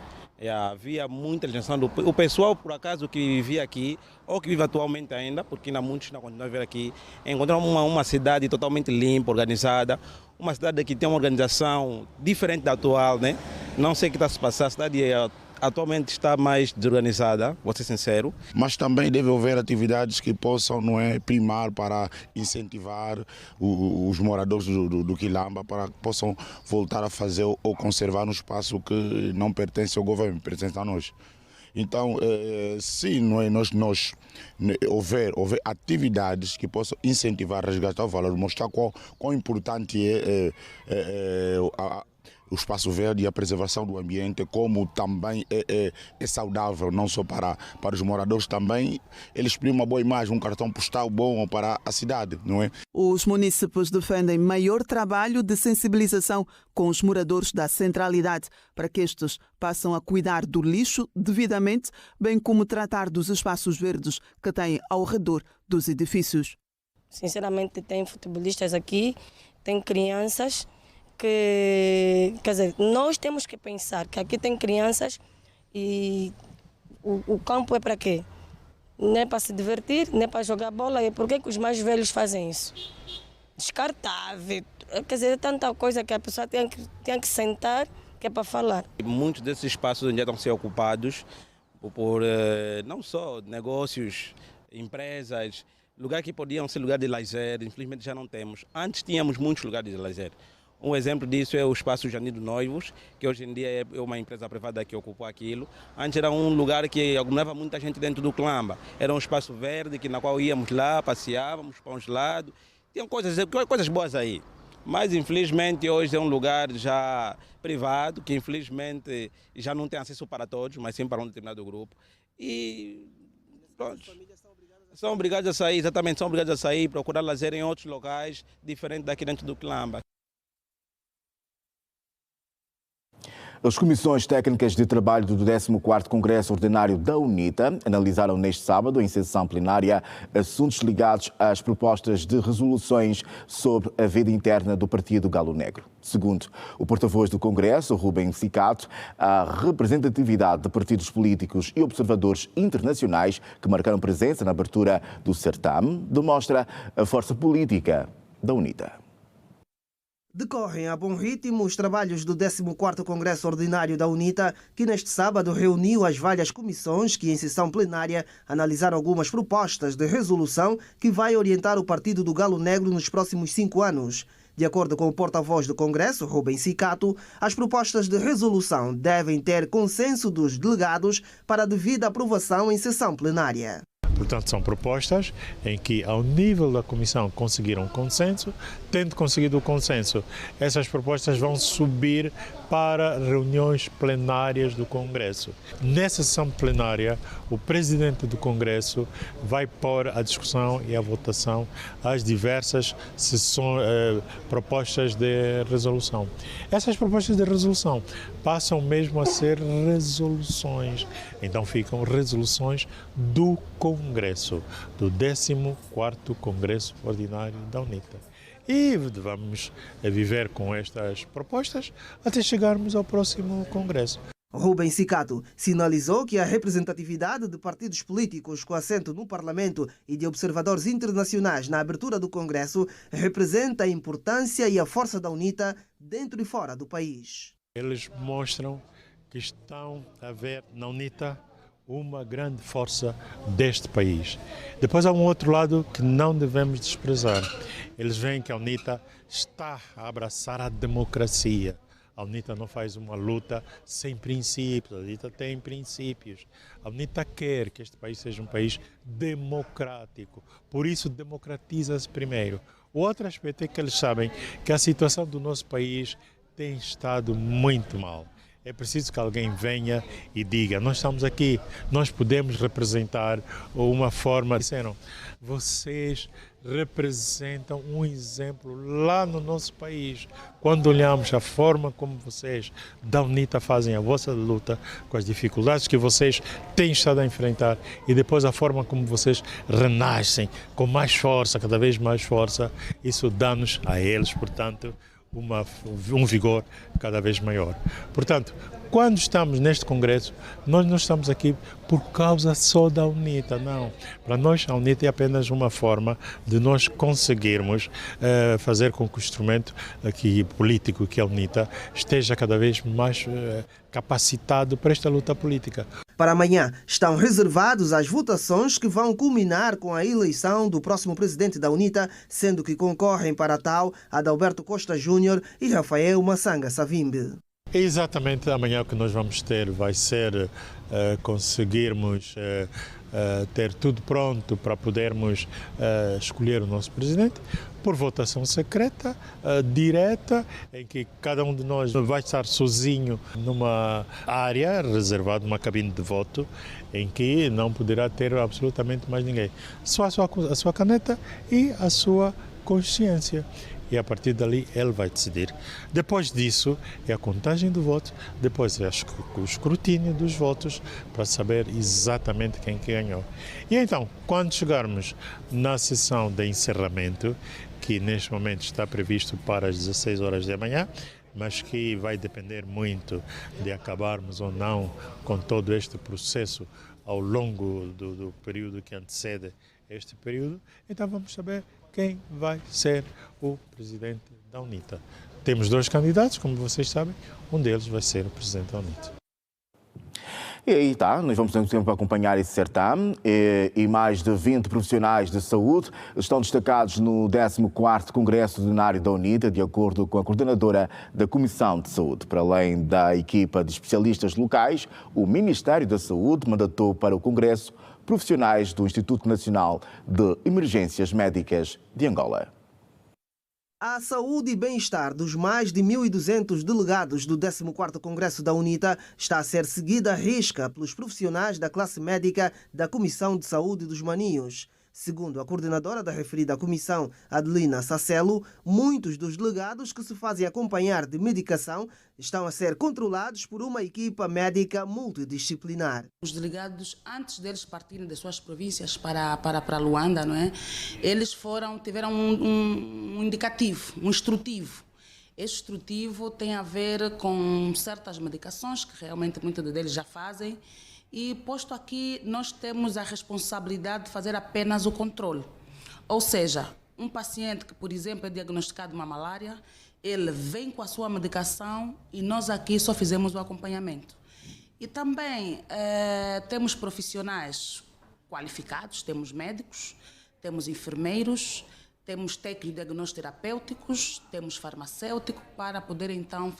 Havia muita legislação. O pessoal, por acaso, que vivia aqui, ou que vive atualmente ainda, porque ainda muitos não continuam a viver aqui, encontraram uma cidade totalmente limpa, organizada, uma cidade que tem uma organização diferente da atual, né? Não sei o que está a se passar, a cidade atualmente está mais desorganizada, vou ser sincero. Mas também deve haver atividades que possam primar para incentivar os moradores do Quilamba para que possam voltar a fazer ou conservar um espaço que não pertence ao governo, pertence a nós. Então, se houver atividades que possam incentivar, resgatar o valor, mostrar quão importante é o espaço verde e a preservação do ambiente, como também é saudável, não só para os moradores, também eles exprimem uma boa imagem, um cartão postal bom para a cidade, não é? Os munícipes defendem maior trabalho de sensibilização com os moradores da centralidade, para que estes passem a cuidar do lixo devidamente, bem como tratar dos espaços verdes que têm ao redor dos edifícios. Sinceramente, tem futebolistas aqui, tem crianças, quer dizer, nós temos que pensar que aqui tem crianças e o campo é para quê? Não é para se divertir, não é para jogar bola. E por que os mais velhos fazem isso? Descartável. Quer dizer, é tanta coisa que a pessoa tem que sentar que é para falar. Muitos desses espaços já estão a ser ocupados por não só negócios, empresas, lugares que podiam ser lugar de lazer, infelizmente já não temos. Antes tínhamos muitos lugares de lazer. Um exemplo disso é o Espaço Janido Noivos, que hoje em dia é uma empresa privada que ocupou aquilo. Antes era um lugar que aglomerava muita gente dentro do Quilamba. Era um espaço verde na qual íamos lá, passeávamos para um lado. Tinham coisas boas aí. Mas infelizmente hoje é um lugar já privado, que infelizmente já não tem acesso para todos, mas sim para um determinado grupo. E pronto. São obrigados a sair, exatamente, são obrigados a sair, procurar lazer em outros locais, diferente daqui dentro do Quilamba. As comissões técnicas de trabalho do 14º Congresso Ordinário da UNITA analisaram neste sábado, em sessão plenária, assuntos ligados às propostas de resoluções sobre a vida interna do Partido Galo Negro. Segundo o porta-voz do Congresso, Rubem Cicato, a representatividade de partidos políticos e observadores internacionais que marcaram presença na abertura do certame demonstra a força política da UNITA. Decorrem a bom ritmo os trabalhos do 14º Congresso Ordinário da UNITA, que neste sábado reuniu as várias comissões que, em sessão plenária, analisaram algumas propostas de resolução que vai orientar o Partido do Galo Negro nos próximos 5 anos. De acordo com o porta-voz do Congresso, Rubens Sicato, as propostas de resolução devem ter consenso dos delegados para a devida aprovação em sessão plenária. Portanto, são propostas em que, ao nível da Comissão, conseguiram consenso. Tendo conseguido o consenso, essas propostas vão subir para reuniões plenárias do Congresso. Nessa sessão plenária, o Presidente do Congresso vai pôr à discussão e à votação as diversas propostas de resolução. Essas propostas de resolução passam mesmo a ser resoluções. Então ficam resoluções do Congresso, do 14º Congresso Ordinário da UNITA. E vamos viver com estas propostas até chegarmos ao próximo Congresso. Rubens Sicato sinalizou que a representatividade de partidos políticos com assento no Parlamento e de observadores internacionais na abertura do Congresso representa a importância e a força da UNITA dentro e fora do país. Eles mostram que estão a ver na UNITA uma grande força deste país. Depois há um outro lado que não devemos desprezar. Eles veem que a UNITA está a abraçar a democracia. A UNITA não faz uma luta sem princípios, a UNITA tem princípios. A UNITA quer que este país seja um país democrático, por isso democratiza-se primeiro. O outro aspecto é que eles sabem que a situação do nosso país tem estado muito mal. É preciso que alguém venha e diga, nós estamos aqui, nós podemos representar uma forma. Disseram, vocês representam um exemplo lá no nosso país. Quando olhamos a forma como vocês da UNITA fazem a vossa luta, com as dificuldades que vocês têm estado a enfrentar e depois a forma como vocês renascem com mais força, cada vez mais força, isso dá-nos a eles, portanto, um vigor cada vez maior. Portanto, quando estamos neste Congresso, nós não estamos aqui por causa só da UNITA, não. Para nós, a UNITA é apenas uma forma de nós conseguirmos fazer com que o instrumento político que é a UNITA esteja cada vez mais capacitado para esta luta política. Para amanhã estão reservados as votações que vão culminar com a eleição do próximo presidente da UNITA, sendo que concorrem para tal Adalberto Costa Júnior e Rafael Massanga Savimbi. Exatamente, amanhã o que nós vamos ter vai ser conseguirmos ter tudo pronto para podermos escolher o nosso presidente por votação secreta, direta, em que cada um de nós vai estar sozinho numa área reservada, uma cabine de voto, em que não poderá ter absolutamente mais ninguém. Só a sua caneta e a sua consciência. E a partir dali ele vai decidir. Depois disso é a contagem do voto, depois é o escrutínio dos votos para saber exatamente quem ganhou. E então, quando chegarmos na sessão de encerramento, que neste momento está previsto para as 16 horas da manhã, mas que vai depender muito de acabarmos ou não com todo este processo ao longo do período que antecede este período, então vamos saber quem vai ser o presidente da UNITA. Temos 2 candidatos, como vocês sabem, um deles vai ser o presidente da UNITA. E aí está, nós vamos ter tempo para acompanhar esse certame e mais de 20 profissionais de saúde estão destacados no 14º Congresso Ordinário da UNITA, de acordo com a coordenadora da Comissão de Saúde. Para além da equipa de especialistas locais, o Ministério da Saúde mandatou para o Congresso profissionais do Instituto Nacional de Emergências Médicas de Angola. A saúde e bem-estar dos mais de 1.200 delegados do 14º Congresso da UNITA está a ser seguida à risca pelos profissionais da classe médica da Comissão de Saúde dos Maninhos. Segundo a coordenadora da referida comissão, Adelina Sacelo, muitos dos delegados que se fazem acompanhar de medicação estão a ser controlados por uma equipa médica multidisciplinar. Os delegados, antes deles partirem das suas províncias para Luanda, não é? Eles tiveram um indicativo, um instrutivo. Esse instrutivo tem a ver com certas medicações que realmente muitos deles já fazem. E posto aqui, nós temos a responsabilidade de fazer apenas o controle. Ou seja, um paciente que, por exemplo, é diagnosticado uma malária, Ele vem com a sua medicação e nós aqui só fizemos o acompanhamento. E também temos profissionais qualificados, temos médicos, temos enfermeiros, temos técnicos diagnósticos terapêuticos, temos farmacêuticos para poder então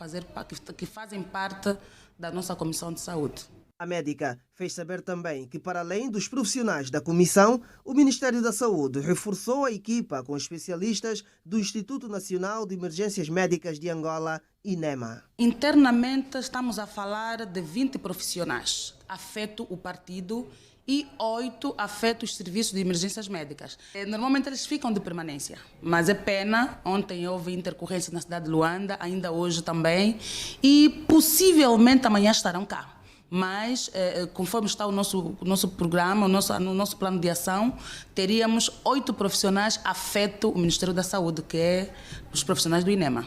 que fazem parte da nossa Comissão de Saúde. A médica fez saber também que, para além dos profissionais da comissão, o Ministério da Saúde reforçou a equipa com especialistas do Instituto Nacional de Emergências Médicas de Angola, INEMA. Internamente estamos a falar de 20 profissionais, afeto o partido, e 8 afetam os serviços de emergências médicas. Normalmente eles ficam de permanência, mas é pena. Ontem houve intercorrência na cidade de Luanda, ainda hoje também, e possivelmente amanhã estarão cá. Mas, conforme está o nosso programa, no nosso plano de ação, teríamos 8 profissionais afeto o Ministério da Saúde, que é os profissionais do INEMA.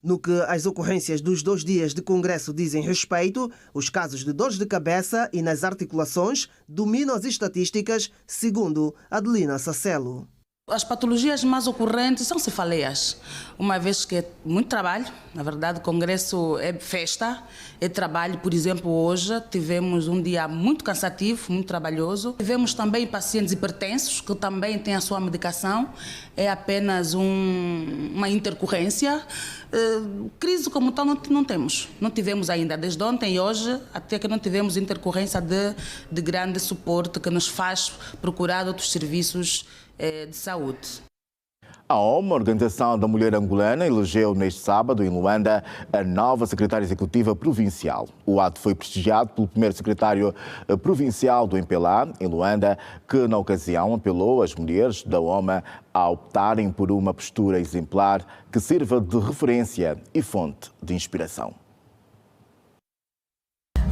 No que as ocorrências dos 2 dias de congresso dizem respeito, os casos de dores de cabeça e nas articulações dominam as estatísticas, segundo Adelina Sacelo. As patologias mais ocorrentes são cefaleias, uma vez que é muito trabalho. Na verdade, o congresso é festa, é trabalho. Por exemplo, hoje tivemos um dia muito cansativo, muito trabalhoso. Tivemos também pacientes hipertensos, que também têm a sua medicação. É apenas uma intercorrência. Crise como tal não temos. Não tivemos ainda, desde ontem e hoje, até que não tivemos intercorrência de grande suporte que nos faz procurar outros serviços de saúde. A OMA, Organização da Mulher Angolana, elegeu neste sábado, em Luanda, a nova secretária executiva provincial. O ato foi prestigiado pelo primeiro secretário provincial do MPLA, em Luanda, que, na ocasião, apelou às mulheres da OMA a optarem por uma postura exemplar que sirva de referência e fonte de inspiração.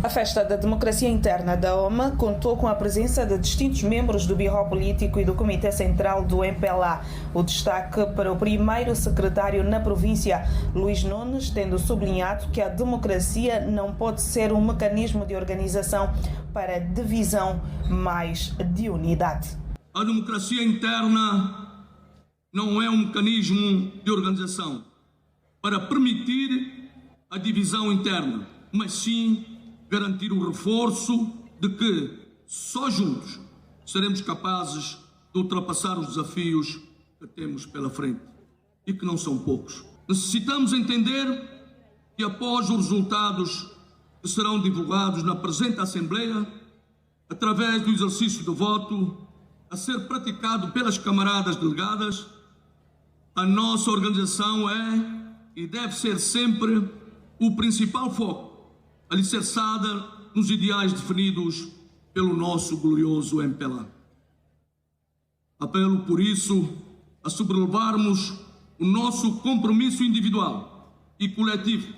A festa da democracia interna da OMA contou com a presença de distintos membros do Birro Político e do Comitê Central do MPLA. O destaque para o primeiro secretário na província, Luís Nunes, tendo sublinhado que a democracia não pode ser um mecanismo de organização para divisão, mas de unidade. A democracia interna não é um mecanismo de organização para permitir a divisão interna, mas sim garantir o reforço de que só juntos seremos capazes de ultrapassar os desafios que temos pela frente e que não são poucos. Necessitamos entender que após os resultados que serão divulgados na presente Assembleia, através do exercício do voto a ser praticado pelas camaradas delegadas, a nossa organização é e deve ser sempre o principal foco, alicerçada nos ideais definidos pelo nosso glorioso MPLA. Apelo, por isso, a sobrelevarmos o nosso compromisso individual e coletivo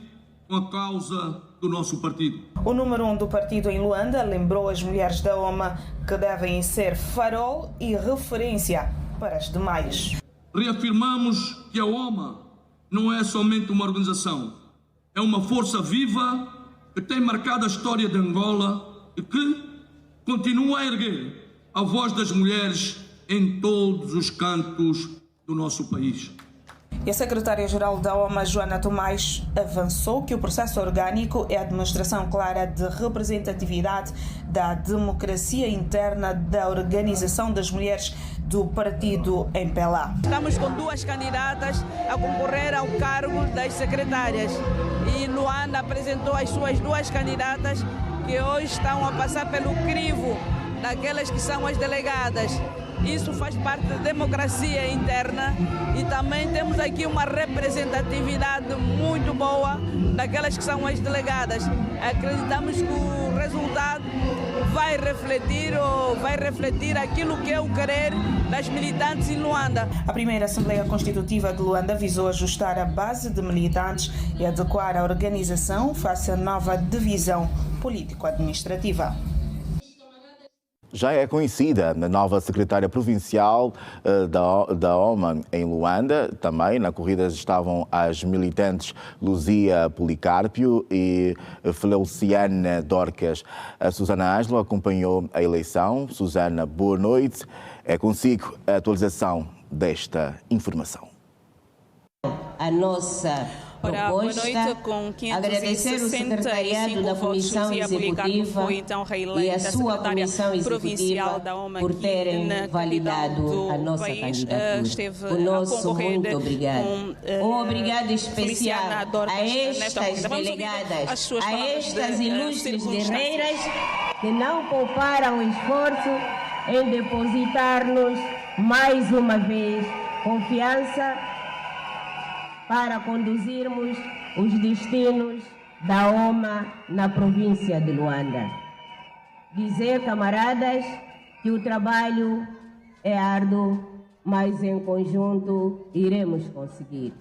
com a causa do nosso partido. O número 1 do partido em Luanda lembrou as mulheres da OMA que devem ser farol e referência para as demais. Reafirmamos que a OMA não é somente uma organização, é uma força viva que tem marcado a história de Angola e que continua a erguer a voz das mulheres em todos os cantos do nosso país. E a secretária-geral da OMA, Joana Tomás, avançou que o processo orgânico é a demonstração clara de representatividade da democracia interna da Organização das Mulheres do Partido MPLA. Estamos com 2 candidatas a concorrer ao cargo das secretárias e Luanda apresentou as suas 2 candidatas que hoje estão a passar pelo crivo daquelas que são as delegadas. Isso faz parte da democracia interna e também temos aqui uma representatividade muito boa daquelas que são as delegadas. Acreditamos que o resultado vai refletir aquilo que é o querer das militantes em Luanda. A primeira Assembleia Constitutiva de Luanda visou ajustar a base de militantes e adequar a organização face à nova divisão político-administrativa. Já é conhecida a nova secretária provincial da OMA em Luanda. Também na corrida estavam as militantes Luzia Policarpio e Feliciana Dorcas. A Susana Ângelo acompanhou a eleição. Susana, boa noite. É consigo a atualização desta informação. A a nossa Ora, boa proposta. noite. Com Agradecer o secretariado da Comissão Executiva e a sua Comissão Executiva por terem validado a nossa candidatura. O nosso muito obrigado. Obrigado especial a estas delegadas, a estas ilustres guerreiras que não pouparam esforço em depositar-nos mais uma vez confiança para conduzirmos os destinos da OMA na província de Luanda. Dizer, camaradas, que o trabalho é árduo, mas em conjunto iremos conseguir.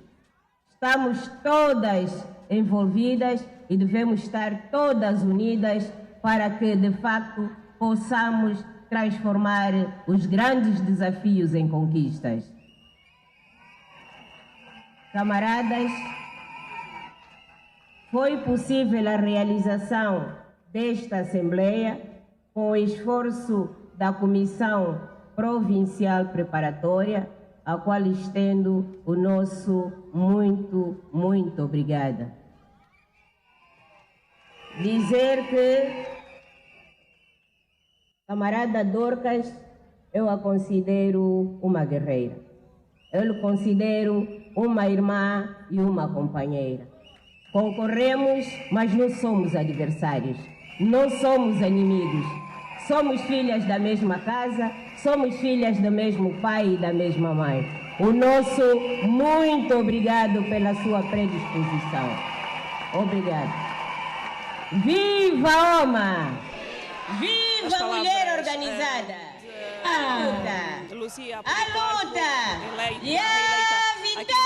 Estamos todas envolvidas e devemos estar todas unidas para que, de facto, possamos transformar os grandes desafios em conquistas. Camaradas, foi possível a realização desta Assembleia com o esforço da Comissão Provincial Preparatória, a qual estendo o nosso muito obrigada. Dizer que, camarada Dorcas, eu a considero uma guerreira. Eu lhe considero uma irmã e uma companheira. Concorremos, mas não somos adversários, não somos inimigos. Somos filhas da mesma casa, somos filhas do mesmo pai e da mesma mãe. O nosso muito obrigado pela sua predisposição. Obrigado. Viva a OMA! Viva a mulher organizada! A luta! A luta! E a vitória!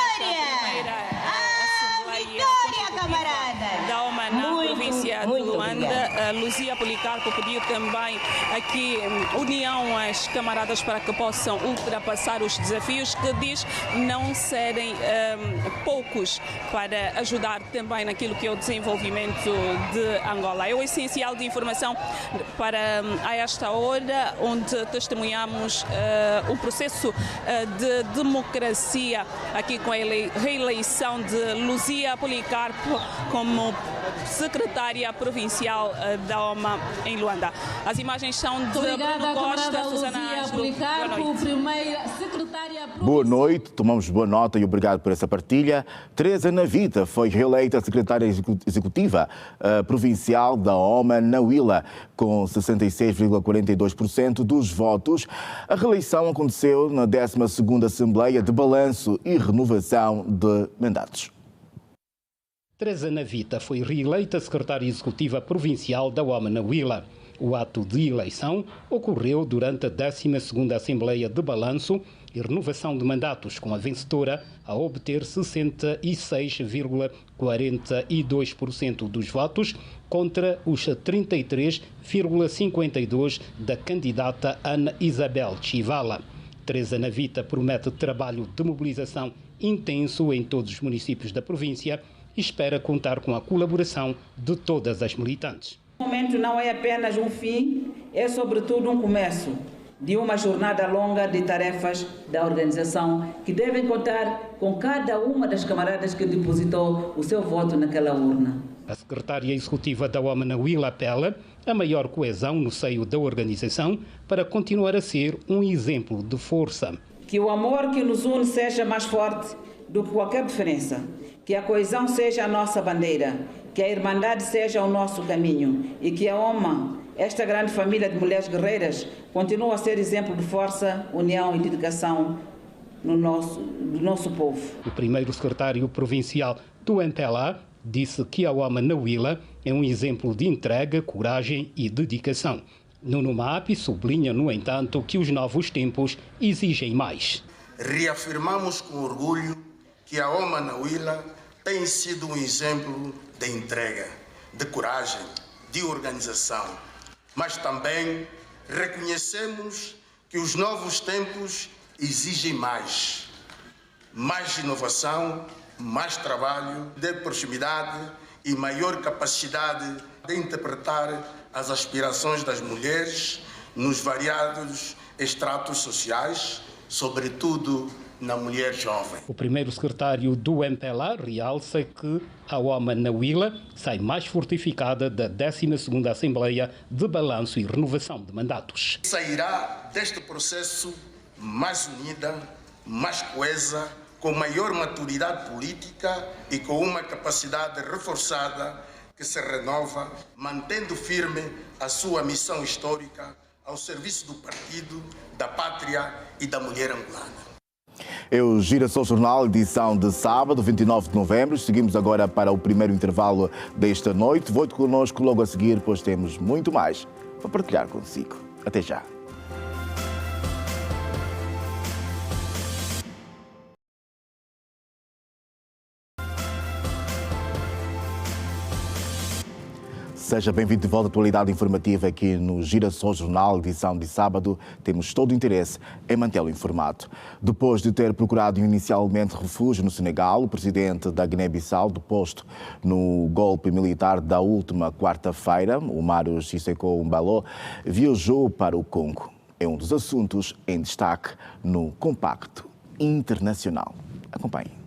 Vitória, camarada! Da OMA na província de Luanda. Luzia Policarpo pediu também aqui união às camaradas para que possam ultrapassar os desafios, que diz não serem poucos, para ajudar também naquilo que é o desenvolvimento de Angola. É o essencial de informação para a esta hora, onde testemunhamos um processo de democracia aqui com a reeleição de Luzia Policarpo como secretária provincial da OMA em Luanda. As imagens são de Bruno Costa, Susana Policarpo, primeira secretária provincial. Boa noite, tomamos boa nota e obrigado por essa partilha. Teresa Navita foi reeleita secretária executiva provincial da OMA na Huila, com 66,42% dos votos. A reeleição aconteceu na 12ª Assembleia de Balanço e Renovação de Mandatos. Teresa Navita foi reeleita secretária executiva provincial da OMA na Huila. O ato de eleição ocorreu durante a 12ª Assembleia de Balanço e Renovação de Mandatos, com a vencedora a obter 66,42% dos votos contra os 33,52% da candidata Ana Isabel Chivala. Teresa Navita promete trabalho de mobilização intenso em todos os municípios da província e espera contar com a colaboração de todas as militantes. O momento não é apenas um fim, é sobretudo um começo de uma jornada longa de tarefas da organização que devem contar com cada uma das camaradas que depositou o seu voto naquela urna. A secretária executiva da OMA na Huila apela a maior coesão no seio da organização para continuar a ser um exemplo de força. Que o amor que nos une seja mais forte do que qualquer diferença, que a coesão seja a nossa bandeira, que a irmandade seja o nosso caminho e que a OMA, esta grande família de mulheres guerreiras, continue a ser exemplo de força, união e dedicação do nosso povo. O primeiro secretário provincial do MPLA disse que a OMA na Huila é um exemplo de entrega, coragem e dedicação. Nuno Maapi sublinha, no entanto, que os novos tempos exigem mais. Reafirmamos com orgulho que a OMA na Huila tem sido um exemplo de entrega, de coragem, de organização. Mas também reconhecemos que os novos tempos exigem mais inovação, mais trabalho, de proximidade e maior capacidade de interpretar as aspirações das mulheres nos variados estratos sociais, sobretudo na mulher jovem. O primeiro secretário do MPLA realça que a OMA na Huila sai mais fortificada da 12ª Assembleia de Balanço e Renovação de Mandatos. Sairá deste processo mais unida, mais coesa, com maior maturidade política e com uma capacidade reforçada que se renova, mantendo firme a sua missão histórica ao serviço do partido, da pátria e da mulher angolana. É o Girassol Jornal, edição de sábado, 29 de novembro. Seguimos agora para o primeiro intervalo desta noite. Volte connosco logo a seguir, pois temos muito mais para partilhar consigo. Até já. Seja bem-vindo de volta à atualidade informativa aqui no Girassol Jornal, edição de sábado. Temos todo o interesse em mantê-lo informado. Depois de ter procurado inicialmente refúgio no Senegal, o presidente da Guiné-Bissau, deposto no golpe militar da última quarta-feira, Umaru Sissoco Embalo, viajou para o Congo. É um dos assuntos em destaque no Compacto Internacional. Acompanhe.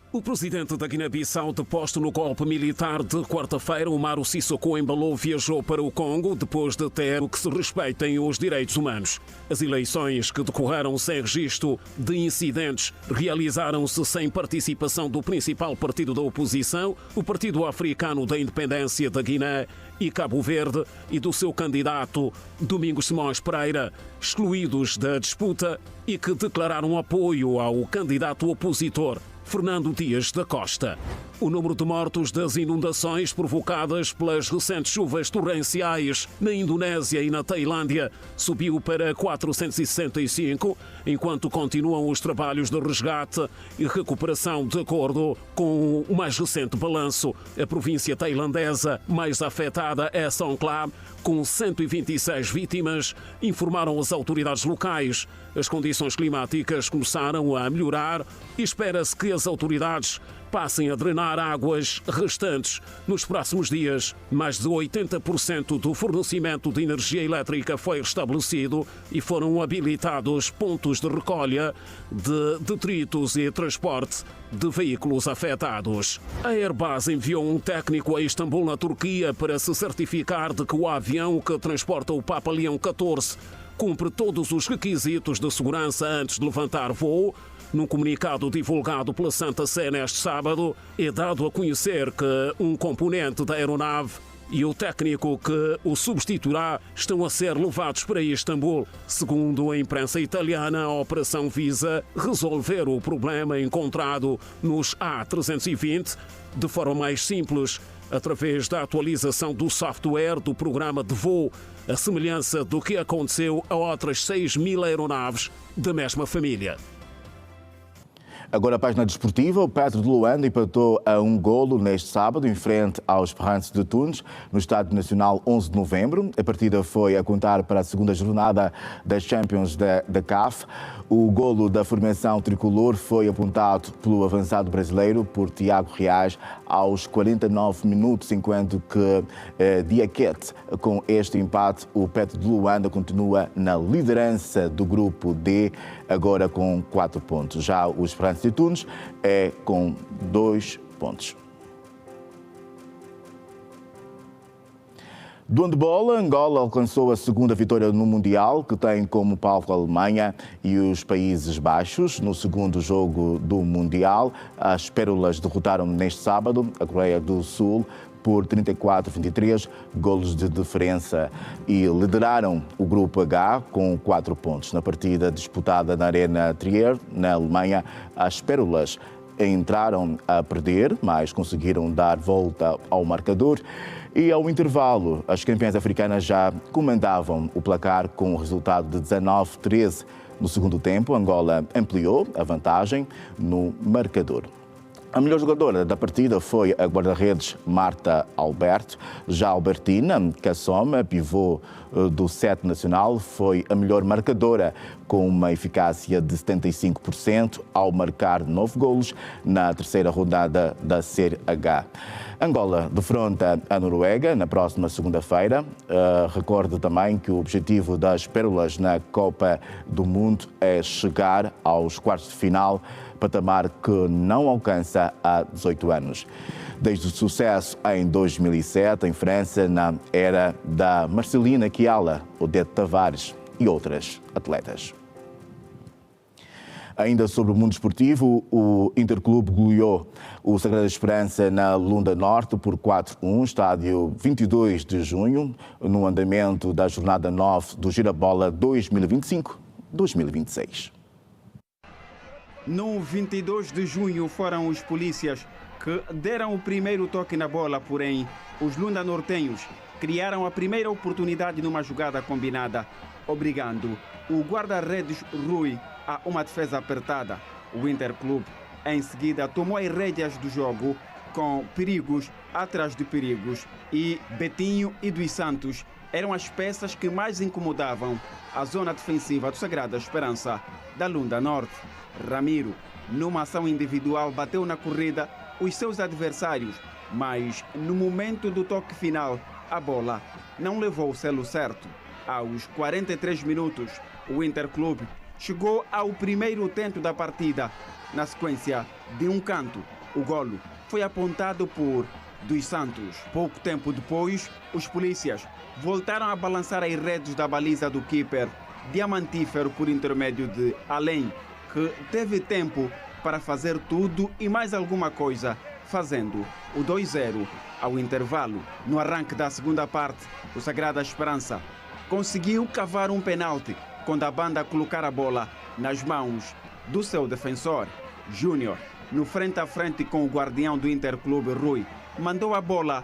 O presidente da Guiné-Bissau, deposto no golpe militar de quarta-feira, Umaru Sissoco Embalo, viajou para o Congo depois de ter o que se respeitem os direitos humanos. As eleições, que decorreram sem registro de incidentes, realizaram-se sem participação do principal partido da oposição, o Partido Africano da Independência da Guiné e Cabo Verde, e do seu candidato Domingos Simões Pereira, excluídos da disputa e que declararam apoio ao candidato opositor Fernando Dias da Costa. O número de mortos das inundações provocadas pelas recentes chuvas torrenciais na Indonésia e na Tailândia subiu para 465, enquanto continuam os trabalhos de resgate e recuperação. De acordo com o mais recente balanço, a província tailandesa mais afetada é Songkhla, com 126 vítimas, informaram as autoridades locais. As condições climáticas começaram a melhorar e espera-se que as autoridades passem a drenar águas restantes nos próximos dias. Mais de 80% do fornecimento de energia elétrica foi restabelecido e foram habilitados pontos de recolha de detritos e transporte de veículos afetados. A Airbus enviou um técnico a Istambul, na Turquia, para se certificar de que o avião que transporta o Papa Leão XIV cumpre todos os requisitos de segurança antes de levantar voo. Num comunicado divulgado pela Santa Sé neste sábado, é dado a conhecer que um componente da aeronave e o técnico que o substituirá estão a ser levados para Istambul. Segundo a imprensa italiana, a operação visa resolver o problema encontrado nos A320 de forma mais simples, através da atualização do software do programa de voo, a semelhança do que aconteceu a outras 6.000 aeronaves da mesma família. Agora a página desportiva. O Petro de Luanda empatou a 1 golo neste sábado, em frente aos Esperance de Tunes, no Estádio Nacional 11 de novembro. A partida foi a contar para a segunda jornada das Champions da CAF. O golo da formação tricolor foi apontado pelo avançado brasileiro, por Tiago Reais, aos 49 minutos, enquanto que Diakete, com este empate, o Petro de Luanda continua na liderança do grupo D, agora com 4 pontos. Já o Esperance de Tunes é com 2 pontos. Do handball, Angola alcançou a segunda vitória no Mundial, que tem como palco a Alemanha e os Países Baixos. No segundo jogo do Mundial, as Pérolas derrotaram neste sábado a Coreia do Sul por 34-23 golos de diferença e lideraram o grupo H com 4 pontos. Na partida disputada na Arena Trier, na Alemanha, as Pérolas entraram a perder, mas conseguiram dar volta ao marcador. E ao intervalo, as campeãs africanas já comandavam o placar com o resultado de 19-13. No segundo tempo, Angola ampliou a vantagem no marcador. A melhor jogadora da partida foi a guarda-redes Marta Alberto. Já Albertina Cassoma, pivô do 7 nacional, foi a melhor marcadora, com uma eficácia de 75% ao marcar 9 golos na terceira rodada da Série H. Angola defronta a Noruega na próxima segunda-feira. Recordo também que o objetivo das Pérolas na Copa do Mundo é chegar aos quartos de final, patamar que não alcança há 18 anos. Desde o sucesso em 2007 em França, na era da Marcelina Chiala, Odete Tavares e outras atletas. Ainda sobre o mundo esportivo, o Interclube goleou o Sagrada Esperança na Lunda Norte por 4-1, estádio 22 de junho, no andamento da jornada 9 do Girabola 2025-2026. No 22 de junho foram os polícias que deram o primeiro toque na bola, porém os lundanortenhos criaram a primeira oportunidade numa jogada combinada, obrigando o guarda-redes Rui a uma defesa apertada. O Interclube em seguida tomou as rédeas do jogo com perigos atrás de perigos e Betinho e dos Santos eram as peças que mais incomodavam a zona defensiva do Sagrada Esperança da Lunda Norte. Ramiro, numa ação individual, bateu na corrida os seus adversários, mas no momento do toque final a bola não levou o selo certo. Aos 43 minutos, o Interclube chegou ao primeiro tento da partida. Na sequência de um canto, o golo foi apontado por dos Santos. Pouco tempo depois, os polícias voltaram a balançar as redes da baliza do keeper Diamantífero por intermédio de Além, que teve tempo para fazer tudo e mais alguma coisa, fazendo o 2-0 ao intervalo. No arranque da segunda parte, o Sagrada Esperança conseguiu cavar um penalti quando a banda colocar a bola nas mãos do seu defensor. Júnior, no frente a frente com o guardião do Interclube, Rui, mandou a bola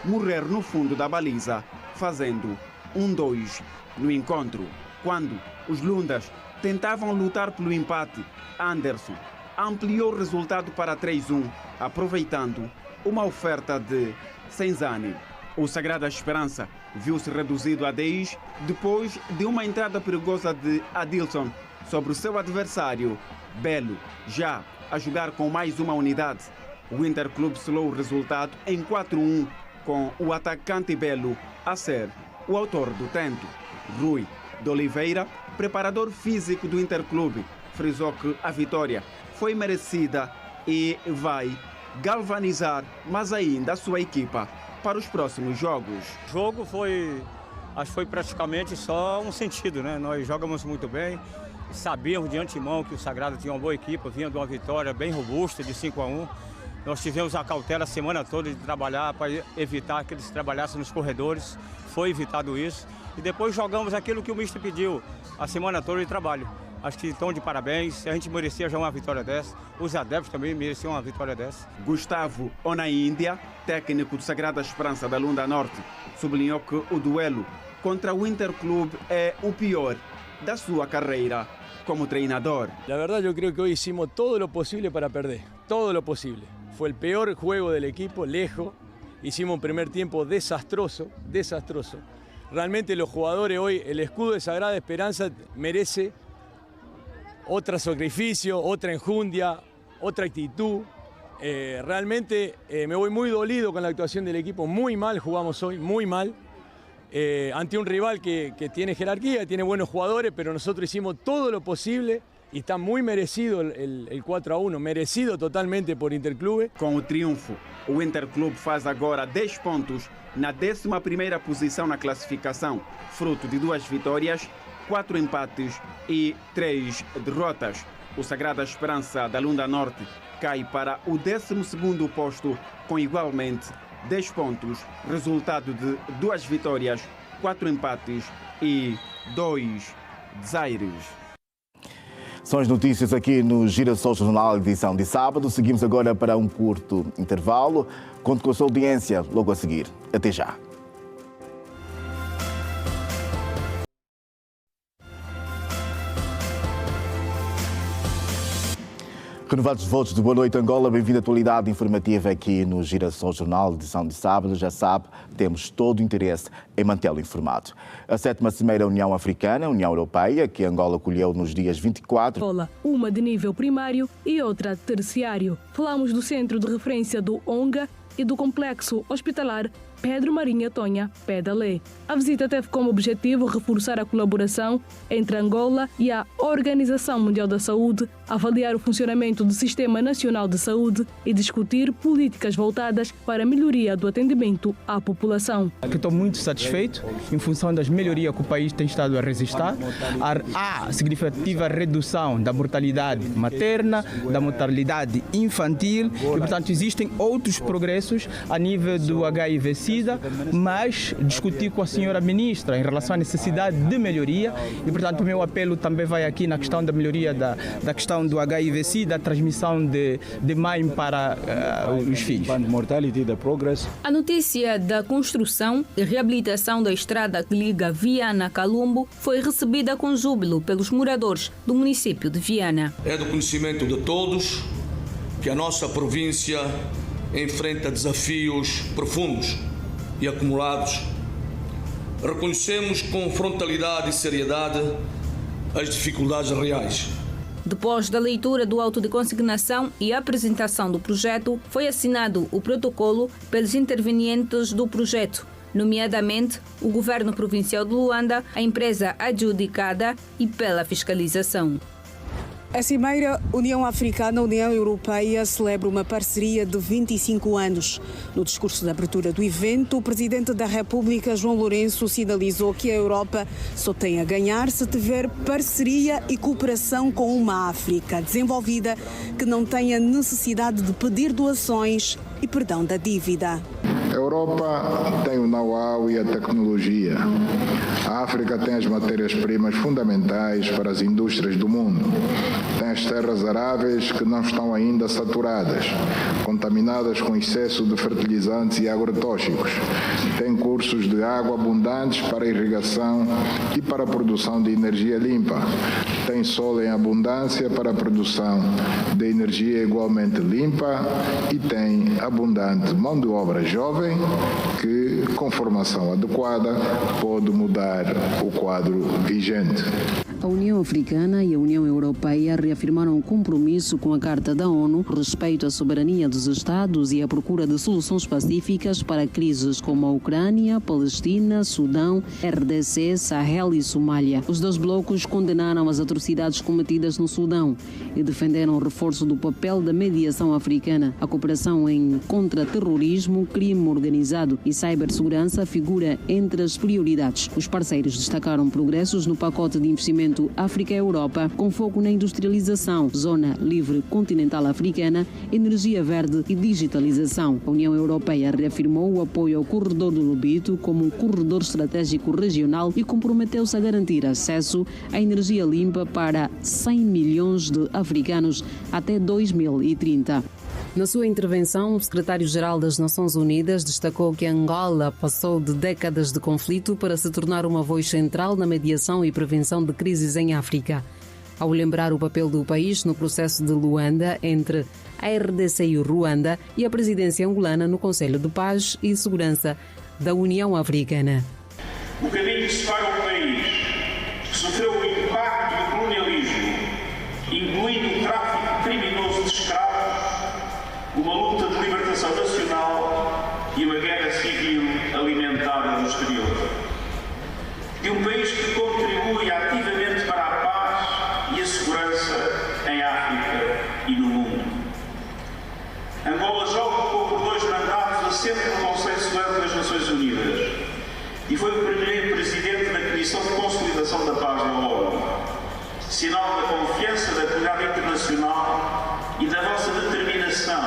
morrer no fundo da baliza, fazendo 1-2 no encontro. Quando os Lundas tentavam lutar pelo empate, Anderson ampliou o resultado para 3-1, aproveitando uma oferta de Senzani. O Sagrada Esperança viu-se reduzido a 10 depois de uma entrada perigosa de Adilson sobre o seu adversário, Belo, já a jogar com mais uma unidade. O Interclube selou o resultado em 4-1, com o atacante Belo a ser o autor do tento. Rui de Oliveira, preparador físico do Interclube, frisou que a vitória foi merecida e vai galvanizar mais ainda a sua equipa para os próximos jogos. O jogo acho que foi praticamente só um sentido, né? Nós jogamos muito bem, sabíamos de antemão que o Sagrado tinha uma boa equipe, vinha de uma vitória bem robusta de 5-1. Nós tivemos a cautela a semana toda de trabalhar para evitar que eles trabalhassem nos corredores, foi evitado isso. E depois jogamos aquilo que o mister pediu, a semana toda de trabalho. Acho que estão de parabéns, a gente merecia já uma vitória dessa, os adeptos também mereciam uma vitória dessa. Gustavo Onaíndia, técnico do Sagrada Esperança da Lunda Norte, sublinhou que o duelo contra o Interclube é o pior da sua carreira como treinador. La verdad yo creo que hoy hicimos todo lo posible para perder, todo lo posible. Fue el peor juego del equipo, lejos. Hicimos un primer tiempo desastroso, desastroso. Realmente los jugadores hoy, el escudo de Sagrada Esperanza merece otro sacrificio, otra enjundia, otra actitud. Realmente me voy muy dolido con la actuación del equipo, muy mal jugamos hoy, muy mal. Ante un rival que tiene jerarquía, tiene buenos jugadores, pero nosotros hicimos todo lo posible e está muy merecido el 4-1, merecido totalmente por Interclube. Com o triunfo, o Interclube faz agora 10 pontos na 11ª posição na classificação, fruto de 2 vitórias, 4 empates e 3 derrotas. O Sagrada Esperança da Lunda Norte cai para o 12º posto com igualmente 10 pontos, resultado de 2 vitórias, 4 empates e 2 desaires. São as notícias aqui no Girassol Jornal, edição de sábado. Seguimos agora para um curto intervalo. Conto com a sua audiência logo a seguir. Até já. Renovados votos de Boa Noite Angola, bem-vindo à atualidade informativa aqui no Girassol Jornal, edição de sábado. Já sabe, temos todo o interesse em mantê-lo informado. A 7ª Cimeira União Africana, União Europeia, que Angola acolheu nos dias 24. Uma de nível primário e outra terciário. Falamos do Centro de Referência do ONGA, e do Complexo Hospitalar Pedro Marinha Tonha, Pedalé. A visita teve como objetivo reforçar a colaboração entre Angola e a Organização Mundial da Saúde, avaliar o funcionamento do Sistema Nacional de Saúde e discutir políticas voltadas para a melhoria do atendimento à população. Estou muito satisfeito em função das melhorias que o país tem estado a registrar. Há significativa redução da mortalidade materna, da mortalidade infantil e, portanto, existem outros progressos a nível do HIV/SIDA, mas discutir com a senhora ministra em relação à necessidade de melhoria e, portanto, o meu apelo também vai aqui na questão da melhoria da questão do HIV/SIDA, da transmissão de mãe para os filhos. A notícia da construção e reabilitação da estrada que liga Viana a Calumbo foi recebida com júbilo pelos moradores do município de Viana. É do conhecimento de todos que a nossa província enfrenta desafios profundos e acumulados. Reconhecemos com frontalidade e seriedade as dificuldades reais. Depois da leitura do auto de consignação e apresentação do projeto, foi assinado o protocolo pelos intervenientes do projeto, nomeadamente o Governo Provincial de Luanda, a empresa adjudicada e pela fiscalização. A Cimeira União Africana-União Europeia celebra uma parceria de 25 anos. No discurso de abertura do evento, o Presidente da República, João Lourenço, sinalizou que a Europa só tem a ganhar se tiver parceria e cooperação com uma África desenvolvida que não tenha necessidade de pedir doações e perdão da dívida. A Europa tem o know-how e a tecnologia. A África tem as matérias-primas fundamentais para as indústrias do mundo. Tem as terras aráveis que não estão ainda saturadas, contaminadas com excesso de fertilizantes e agrotóxicos. Tem cursos de água abundantes para irrigação e para a produção de energia limpa. Tem sol em abundância para a produção de energia igualmente limpa e tem abundante mão de obra jovem que, com formação adequada, pode mudar o quadro vigente. A União Africana e a União Europeia reafirmaram o compromisso com a Carta da ONU, respeito à soberania dos Estados e a procura de soluções pacíficas para crises como a Ucrânia, Palestina, Sudão, RDC, Sahel e Somália. Os dois blocos condenaram as atrocidades cometidas no Sudão e defenderam o reforço do papel da mediação africana. A cooperação em contra-terrorismo, crime organizado e cibersegurança figura entre as prioridades. Os parceiros destacaram progressos no pacote de investimento África-Europa, com foco na industrialização, zona livre continental africana, energia verde e digitalização. A União Europeia reafirmou o apoio ao corredor do Lobito como um corredor estratégico regional e comprometeu-se a garantir acesso à energia limpa para 100 milhões de africanos até 2030. Na sua intervenção, o secretário-geral das Nações Unidas destacou que Angola passou de décadas de conflito para se tornar uma voz central na mediação e prevenção de crises em África. Ao lembrar o papel do país no processo de Luanda entre a RDC e o Ruanda e a presidência angolana no Conselho de Paz e Segurança da União Africana. O caminho que separa um país que sofreu o impacto do colonialismo, incluindo o tráfico criminoso de escravos, uma luta de libertação nacional e uma guerra civil alimentada no exterior. De um país que contribui ativamente para a paz e a segurança em África e no mundo. Angola já ocupou por 2 mandatos assento no Conselho Supremo das Nações Unidas e foi o primeiro presidente da Comissão de Consolidação da Paz da ONU, sinal da confiança da comunidade internacional e da vossa determinação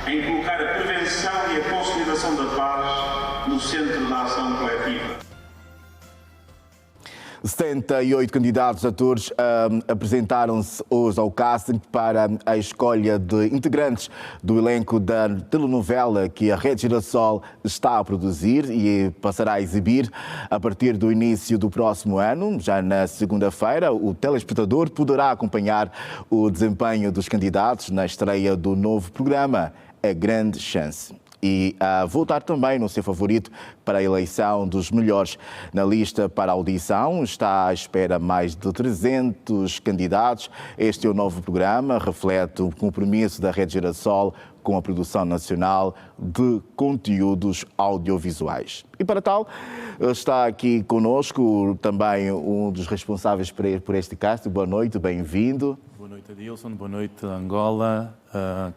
em colocar a prevenção e a consolidação da paz no centro da ação coletiva. 78 candidatos atores apresentaram-se hoje ao casting para a escolha de integrantes do elenco da telenovela que a Rede Girassol está a produzir e passará a exibir a partir do início do próximo ano. Já na segunda-feira, o telespectador poderá acompanhar o desempenho dos candidatos na estreia do novo programa, A Grande Chance. E a votar também no seu favorito para a eleição dos melhores. Na lista para audição está à espera mais de 300 candidatos. Este é o novo programa, reflete o compromisso da Rede Girassol com a produção nacional de conteúdos audiovisuais. E para tal, está aqui conosco também um dos responsáveis por este casting. Boa noite, bem-vindo. Boa noite, Adilson. Boa noite, Angola,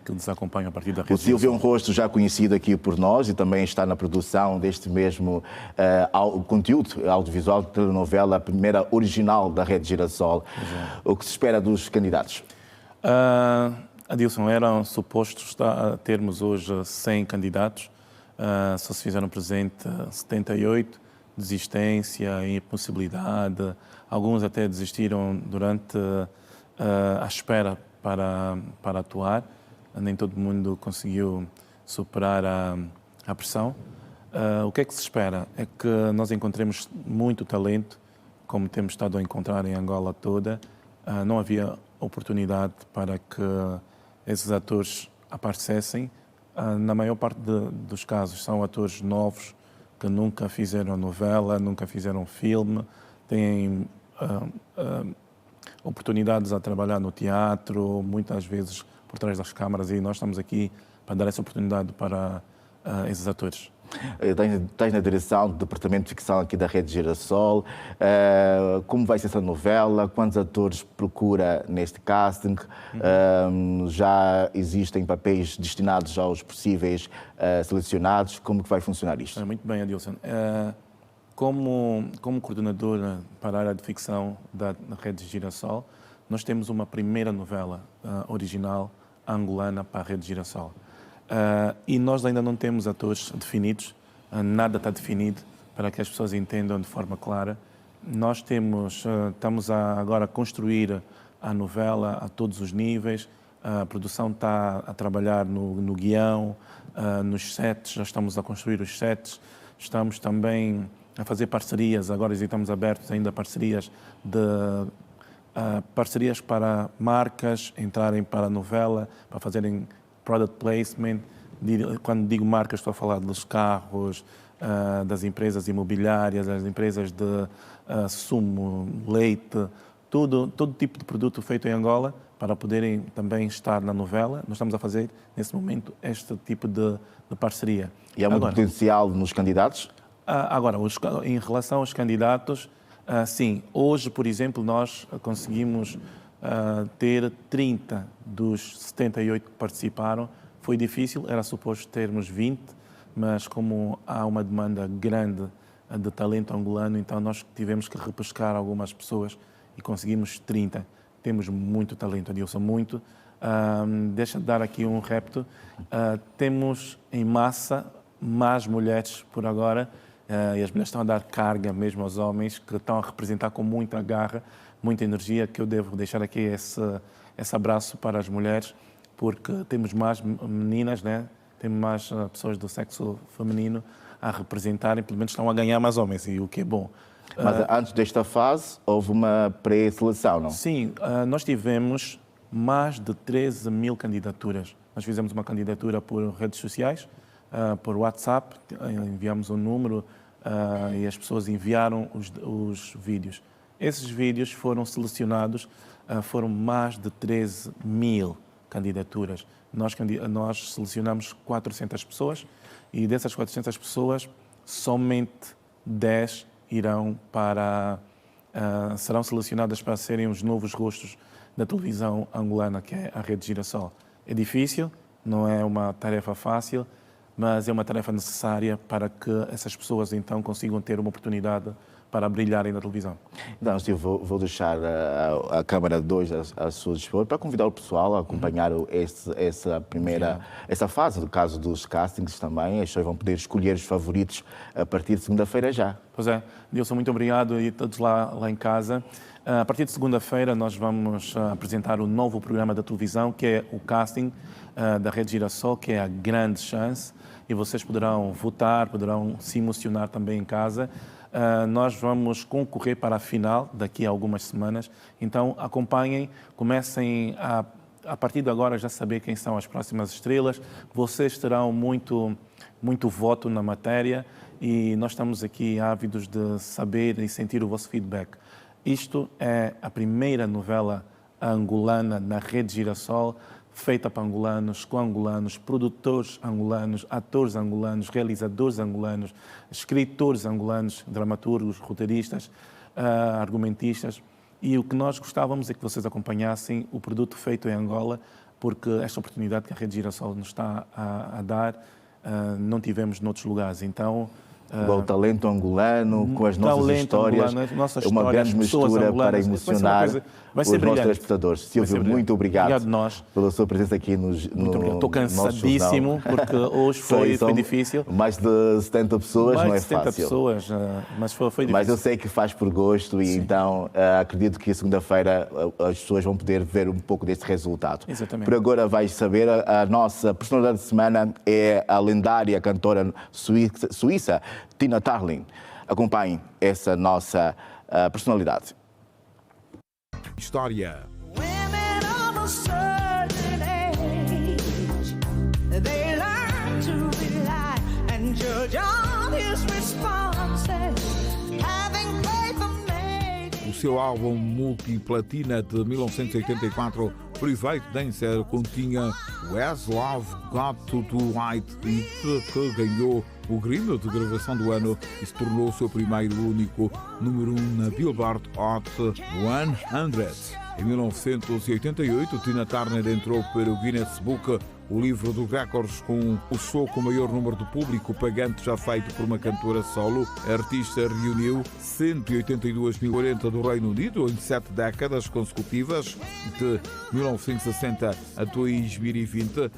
que nos acompanha a partir da rede. O Silvio é um rosto já conhecido aqui por nós e também está na produção deste mesmo conteúdo audiovisual de telenovela, a primeira original da Rede Girassol. O que se espera dos candidatos? Adilson, eram supostos termos hoje 100 candidatos, só se fizeram presente 78, desistência, impossibilidade, alguns até desistiram durante a espera para atuar, nem todo mundo conseguiu superar a pressão. O que é que se espera? É que nós encontremos muito talento, como temos estado a encontrar em Angola toda. Não havia oportunidade para que esses atores aparecessem. Na maior parte dos casos são atores novos que nunca fizeram novela, nunca fizeram filme, têm oportunidades a trabalhar no teatro, muitas vezes por trás das câmaras, e nós estamos aqui para dar essa oportunidade para esses atores. Estás na direção do Departamento de Ficção aqui da Rede Girassol. Como vai ser essa novela? Quantos atores procura neste casting? Já existem papéis destinados aos possíveis selecionados? Como que vai funcionar isto? Muito bem, Adilson. Como coordenadora para a área de ficção da Rede Girassol, nós temos uma primeira novela original angolana para a Rede Girassol. E nós ainda não temos atores definidos, nada está definido para que as pessoas entendam de forma clara. Nós estamos agora a construir a novela a todos os níveis, a produção está a trabalhar no guião, nos sets, já estamos a construir os sets, estamos também a fazer parcerias, agora estamos abertos ainda a parcerias para marcas entrarem para a novela, para fazerem product placement. Quando digo marcas, estou a falar dos carros, das empresas imobiliárias, das empresas de sumo, leite, todo tipo de produto feito em Angola para poderem também estar na novela. Nós estamos a fazer, nesse momento, este tipo de parceria. E há muito potencial nos candidatos? Agora, em relação aos candidatos, sim. Hoje, por exemplo, nós conseguimos ter 30 dos 78 que participaram. Foi difícil, era suposto termos 20, mas como há uma demanda grande de talento angolano, então nós tivemos que repescar algumas pessoas e conseguimos 30. Temos muito talento, Adilson, muito. Deixa de dar aqui um repto. Temos em massa mais mulheres por agora, e as mulheres estão a dar carga mesmo aos homens, que estão a representar com muita garra, muita energia, que eu devo deixar aqui esse abraço para as mulheres, porque temos mais meninas, né? Temos mais pessoas do sexo feminino a representarem, pelo menos estão a ganhar mais homens, e o que é bom. Mas antes desta fase, houve uma pré-seleção, não? Sim, nós tivemos mais de 13 mil candidaturas. Nós fizemos uma candidatura por redes sociais, por WhatsApp, enviamos um número e as pessoas enviaram os vídeos. Esses vídeos foram selecionados, foram mais de 13 mil candidaturas. Nós selecionamos 400 pessoas e dessas 400 pessoas, somente 10 serão selecionadas para serem os novos rostos da televisão angolana, que é a Rede Girassol. É difícil, não é uma tarefa fácil, mas é uma tarefa necessária para que essas pessoas então consigam ter uma oportunidade para brilharem na televisão. Então, vou deixar a Câmara 2 a seu dispor para convidar o pessoal a acompanhar essa fase, do caso dos castings também. As pessoas vão poder escolher os favoritos a partir de segunda-feira já. Pois é, Nilson, muito obrigado e todos lá em casa. A partir de segunda-feira nós vamos apresentar o novo programa da televisão, que é o casting da Rede Girassol, que é a grande chance, e vocês poderão votar, poderão se emocionar também em casa. Nós vamos concorrer para a final daqui a algumas semanas, então acompanhem, comecem a partir de agora já saber quem são as próximas estrelas. Vocês terão muito voto na matéria e nós estamos aqui ávidos de saber e sentir o vosso feedback. Isto é a primeira novela angolana na Rede Girassol, feita para angolanos, com angolanos, produtores angolanos, atores angolanos, realizadores angolanos, escritores angolanos, dramaturgos, roteiristas, argumentistas. E o que nós gostávamos é que vocês acompanhassem o produto feito em Angola, porque esta oportunidade que a Rede Girassol nos está a dar, não tivemos noutros lugares. Então, o talento angolano, com as nossas histórias, uma grande mistura para emocionar os nossos telespectadores. Silvio, muito obrigado pela sua presença aqui no Estou cansadíssimo, porque hoje foi difícil. Mais de 70 pessoas, não é fácil. Mais de 70 pessoas, mas foi difícil. Mas eu sei que faz por gosto e então acredito que segunda-feira as pessoas vão poder ver um pouco deste resultado. Exatamente. Por agora vais saber, a nossa personalidade de semana é a lendária cantora suíça Tina Turner. Acompanhe essa nossa personalidade. História. O seu álbum multiplatina de 1984, Private Dancer, continha Where's Love Got to Do Right It, que ganhou o Grammy de gravação do ano e se tornou o seu primeiro e único número 1 na Billboard Hot 100. Em 1988, Tina Turner entrou para o Guinness Book, o livro dos recordes, com o show com o maior número de público pagante já feito por uma cantora solo. A artista reuniu 182.040 do Reino Unido em 7 décadas consecutivas, de 1960 a 2020.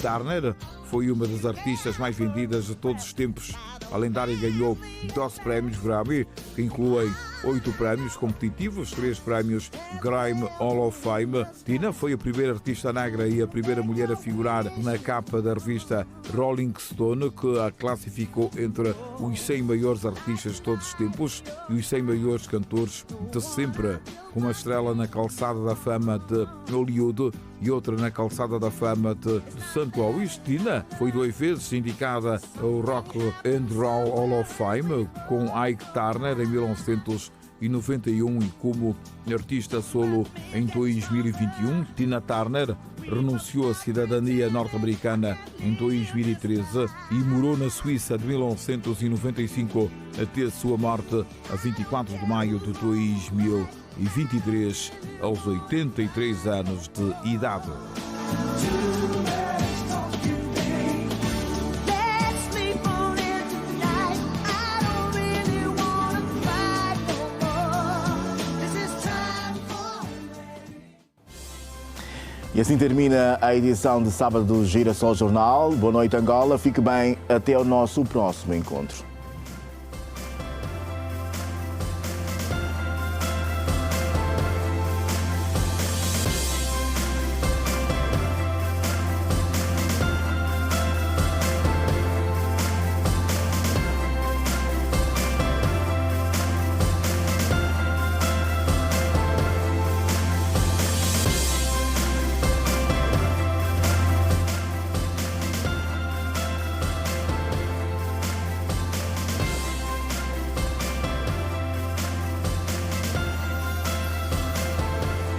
Turner foi uma das artistas mais vendidas de todos os tempos. A lendária ganhou 12 prémios Grammy, que incluem 8 prémios competitivos, 3 prémios Grammy Hall of Fame. Tina foi a primeira artista negra e a primeira mulher a figurar na capa da revista Rolling Stone, que a classificou entre os 100 maiores artistas de todos os tempos e os 100 maiores cantores de sempre. Uma estrela na calçada da fama de Hollywood e outra na calçada da fama de St. Louis, Tina foi 2 vezes indicada ao Rock and Roll Hall of Fame com Ike Turner em 1991 e como artista solo em 2021. Tina Turner renunciou à cidadania norte-americana em 2013 e morou na Suíça de 1995 até sua morte a 24 de maio de 2023, aos 83 anos de idade. E assim termina a edição de sábado do Girassol Jornal. Boa noite, Angola. Fique bem. Até o nosso próximo encontro.